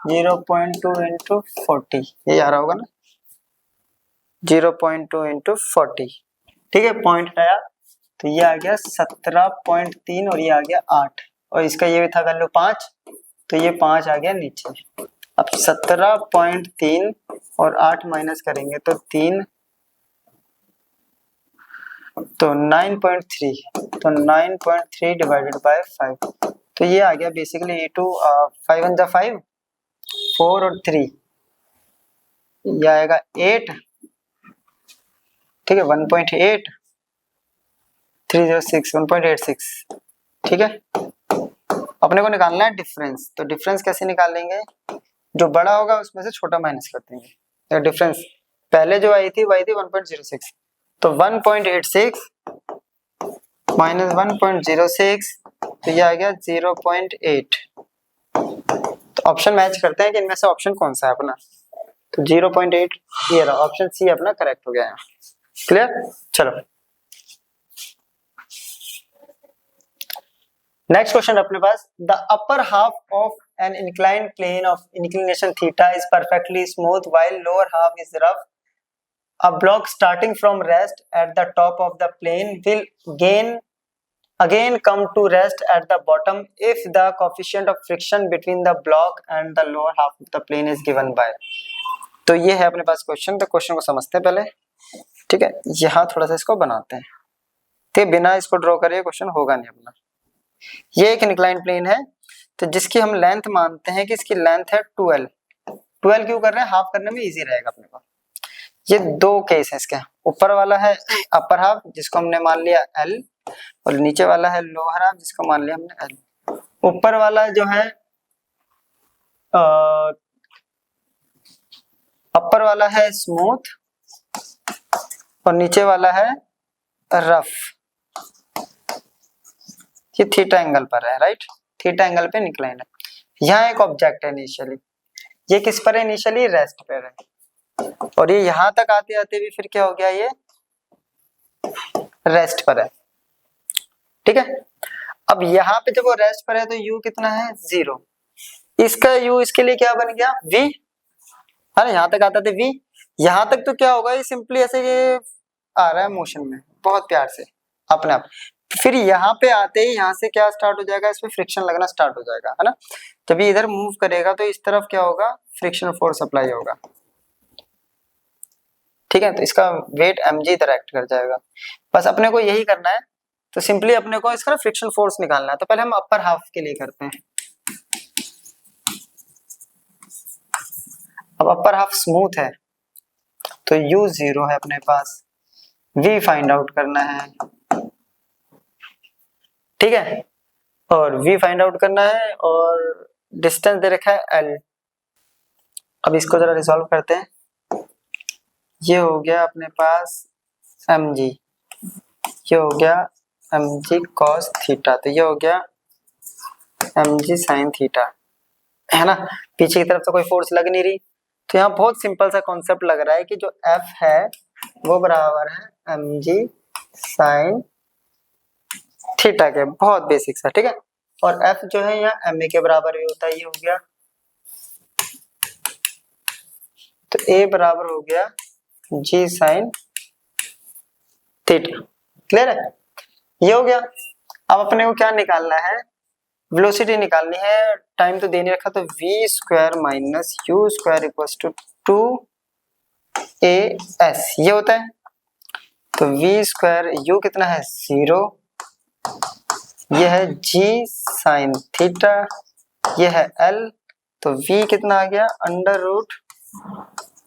0.2 इंटू 40, ये आ रहा होगा ना, 0.2 इंटू 40, ठीक है। पॉइंट आया तो ये आ गया 17.3 और ये आ गया 8, और इसका ये भी था वैल्यू 5, तो ये 5 आ गया नीचे। अब 17.3 और 8 माइनस करेंगे तो 3, तो 9.3, तो 9.3 डिवाइडेड बाय 5, तो ये आ गया बेसिकली e2 5 1 5, 4 और 3, ये आएगा 8, ठीक है, 1.8, 306, 1.86, ठीक है। अपने को निकालना है डिफरेंस, तो डिफरेंस कैसे निकालेंगे, जो बड़ा होगा उसमें से छोटा माइनस कर देंगे। तो डिफरेंस पहले जो आई थी 1.06, तो 1.86 माइनस 1.06, तो ये आ गया 0.8। तो ऑप्शन मैच करते हैं कि इनमें से ऑप्शन कौन सा है अपना, तो 0.8 ये रहा, ऑप्शन सी अपना करेक्ट हो गया है। क्लियर, चलो नेक्स्ट क्वेश्चन अपने पास, the upper half of an inclined plane of inclination theta is perfectly smooth while lower half is rough. A block starting from rest at the top of the plane will again come to rest at the bottom if the coefficient of friction between the block and the lower half of the plane is given by। तो ये है अपने पास क्वेश्चन, तो क्वेश्चन को समझते हैं पहले, ठीक है। यहाँ थोड़ा सा इसको बनाते हैं, ठीक, बिना इसको ड्रॉ करे क्वेश्चन होगा नहीं अपना। ये एक इंक्लाइंड प्लेन है, तो जिसकी हम लेंथ मानते हैं कि इसकी लेंथ है 12। 12 क्यों कर रहे हैं, हाफ करने में इजी रहेगा अपने को। ये दो केस है इसके, ऊपर वाला है अपर हाफ जिसको हमने मान लिया L, और नीचे वाला है लोअर हाफ जिसको मान लिया हमने L। ऊपर वाला जो है अपर वाला है स्मूथ और नीचे वाला है रफ। ये थीटा एंगल पर है, राइट, थीटा एंगल पे इंक्लाइन है। यहाँ एक ऑब्जेक्ट है इनिशियली, ये किस पर है, इनिशियली रेस्ट पर है, और ये यहां तक आते आते भी फिर क्या हो गया, ये रेस्ट पर है, ठीक है। अब यहाँ पे जब वो रेस्ट पर है तो u कितना है, 0, इसका u इसके लिए क्या बन गया, v है ना, यहाँ तक आता था v, यहाँ तक तो क्या होगा, ये सिंपली ऐसे ये आ रहा है मोशन में बहुत प्यार से अपने आप, फिर यहाँ पे आते ही यहाँ से क्या स्टार्ट हो जाएगा, इसमें फ्रिक्शन लगना स्टार्ट हो जाएगा, है ना। जब ये इधर मूव करेगा तो इस तरफ क्या होगा, फ्रिक्शन फोर्स अप्लाई होगा, ठीक है। तो इसका वेट mg इधर एक्ट कर जाएगा, बस अपने को यही करना है। तो सिंपली अपने को इसका फ्रिक्शन फोर्स निकालना है, तो पहले हम अपर हाफ के लिए करते हैं। अब अपर हाफ स्मूथ है तो u 0 है अपने पास, v फाइंड आउट करना है, ठीक है, और v फाइंड आउट करना है, और डिस्टेंस दे रखा है l। अब इसको जरा रिजॉल्व करते हैं, ये हो गया अपने पास mg, ये हो गया mg cos थीटा, तो ये हो गया mg sin थीटा, है ना। पीछे की तरफ तो कोई फोर्स लग नहीं रही, तो यहाँ बहुत सिंपल सा कॉन्सेप्ट लग रहा है कि जो F है वो बराबर है mg sin थीटा के, बहुत बेसिक सा, ठीक है। और F जो है यहाँ ma के बराबर भी होता है, ये हो गया, तो a बराबर हो गया g sin थीटा। क्लियर है, ये हो गया। अब अपने को क्या निकालना है, वेलोसिटी निकालनी है, टाइम तो देने रखा, तो v square minus u square equals to 2as ये होता है। तो v स्क्वायर u कितना है 0, ये है g साइन थीटा, ये है l, तो v कितना आ गया under root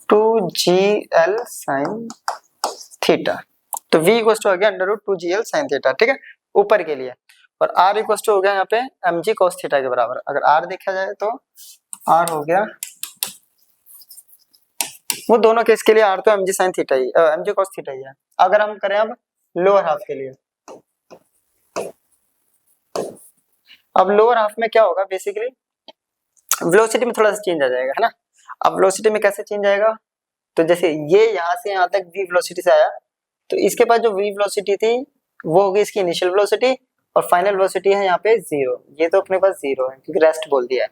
2gl sine theta, तो v इक्वल्स टू आ गया under root 2gl sine theta, ठीक है, ऊपर के लिए। और r इक्वल्स टू हो गया यहाँ पे mg cos थीटा के बराबर। अगर r देखा जाए तो r हो गया वो दोनों केस के लिए आर तो mg sin थीटा ही mg cos थीटा ही है। अगर हम करें अब लोअर हाफ के लिए, अब लोअर हाफ में क्या होगा, बेसिकली वेलोसिटी में थोड़ा सा चेंज आ जाएगा, है ना। अब वेलोसिटी में कैसे चेंज आएगा, तो जैसे ये यहाँ से यहाँ तक v वेलोसिटी से आया, तो इसके पास जो v वेलोसिटी थी वो होगी इसकी इनिशियल वेलोसिटी, और फाइनल वेलोसिटी है यहाँ पे 0। ये तो अपने पास 0 है क्योंकि रेस्ट बोल दिया है।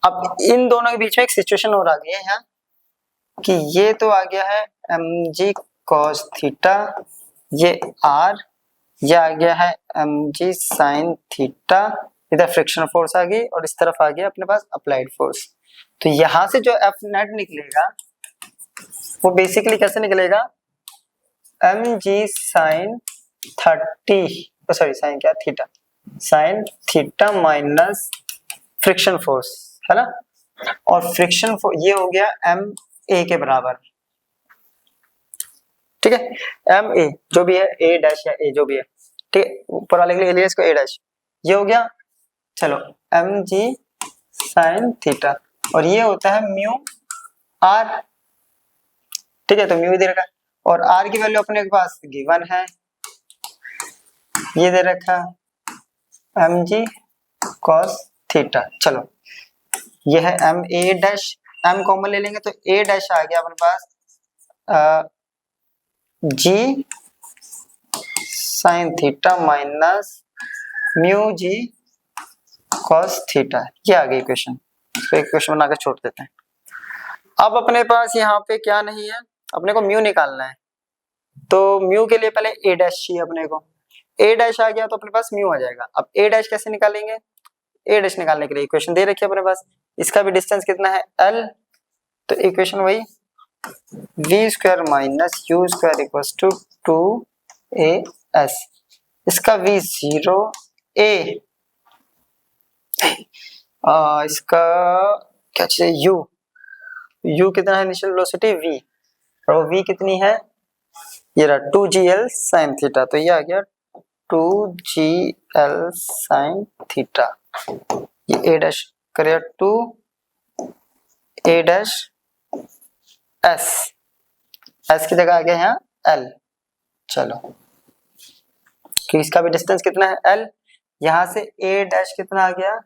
अब इन दोनों के बीच में एक सिचुएशन और आ गई है यहाँ कि ये तो आ गया है mg cos थीटा, ये r, ये आ गया है mg sin थीटा, इधर फ्रिक्शन फोर्स आ गई और इस तरफ आ गया अपने पास अप्लाइड फोर्स। तो यहाँ से जो एफ नेट निकलेगा वो बेसिकली कैसे निकलेगा, mg sin 30 सॉरी साइन क्या theta, sign theta minus friction force, है ना। और फ्रिक्शन फोर्स ये हो गया एम ए के बराबर, ठीक है। एम ए जो भी है, ए डैश या ए जो भी है, ठीक है, ऊपर वाले के लिए इसको ए डैश, ये हो गया। चलो एम जी साइन थीटा, और ये होता है म्यू आर, ठीक है। तो म्यू दे रखा, और आर की वैल्यू अपने के पास गिवन है, ये दे रखा एम जी कॉस थीटा। चलो ये है M A dash, M common ले लेंगे तो ए डैश आ गया अपने पास G sine theta minus mu G cos theta, ये आ गई इक्वेशन। इसको इक्वेशन बनाकर छोड़ देते हैं। अब अपने पास यहाँ पे क्या नहीं है, अपने को म्यू निकालना है, तो म्यू के लिए पहले ए डैश चाहिए अपने को। ए डैश आ गया तो अपने पास म्यू आ जाएगा। अब ए डैश कैसे निकालेंगे, ए डैश निकालने के लिए इक्वेशन दे रखी है अपने पास, इसका भी डिस्टेंस कितना है एल, तो इक्वेशन वही V square minus you square equals to 2as, इसका v 0 a, इसका क्या चाहिए u कितना है इनिशियल वेलोसिटी v, और v कितनी है, ये रहा 2gl sin थीटा, तो ये आ गया 2gl sin थीटा। ये a डैश करेगा 2 a डैश s की जगह आ गया यहाँ l। चलो कि इसका भी डिस्टेंस कितना है l, यहाँ से a डैश कितना आ गया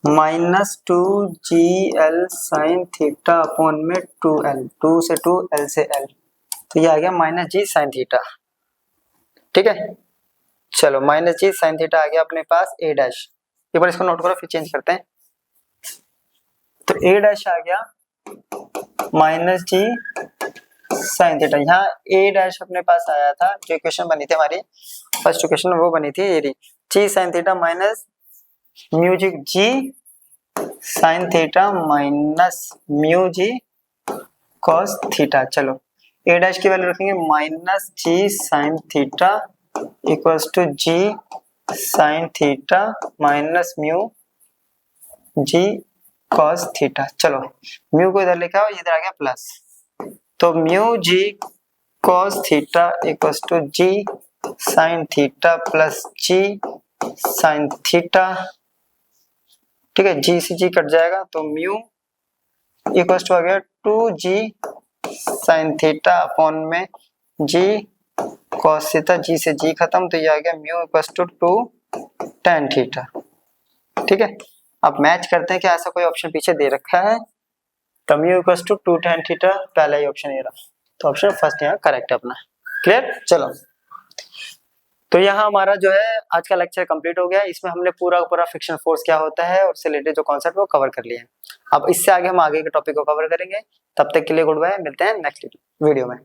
minus 2gl sin theta upon में 2l, 2 से 2 l से l, तो ये आ गया माइनस जी साइन थीटा, ठीक है। चलो माइनस जी साइन थीटा आ गया अपने पास a डैश, एक बार इसको नोट करो फिर चेंज करते हैं। तो a डैश आ गया माइनस जी साइन थीटा, यहाँ a डैश अपने पास आया था, जो इक्वेशन बनी थी हमारी फर्स्ट इक्वेशन वो बनी थी ये G sine theta minus mu G sine theta minus mu G cos theta. चलो a डैश की वैल्यू रखेंगे minus G sine theta equals to G sine theta minus mu G cos theta. चलो म्यू को इधर लेके आओ, इधर आ गया प्लस, तो mu G cos theta equals to G sine theta plus G sine theta, ठीक है। जी से जी कट जाएगा तो म्यू इक्वल्स टू आ गया 2g साइन थीटा अपॉन में जी कॉस थीटा, जी से जी खत्म, तो ये आ गया mu equals to 2 tan theta, ठीक है। अब मैच करते हैं कि ऐसा कोई ऑप्शन पीछे दे रखा है, तो mu equals to 2 tan theta, पहला ही ऑप्शन ये रहा, तो ऑप्शन फर्स्ट यहाँ करेक्ट है अपना। क्लियर। चलो तो यहाँ हमारा जो है आज का लेक्चर कंप्लीट हो गया। इसमें हमने पूरा पूरा फ्रिक्शन फोर्स क्या होता है और उससे रिलेटेड जो कॉन्सेप्ट वो कवर कर लिए हैं। अब इससे आगे हम आगे के टॉपिक को कवर करेंगे। तब तक के लिए गुड बाय, मिलते हैं नेक्स्ट वीडियो में।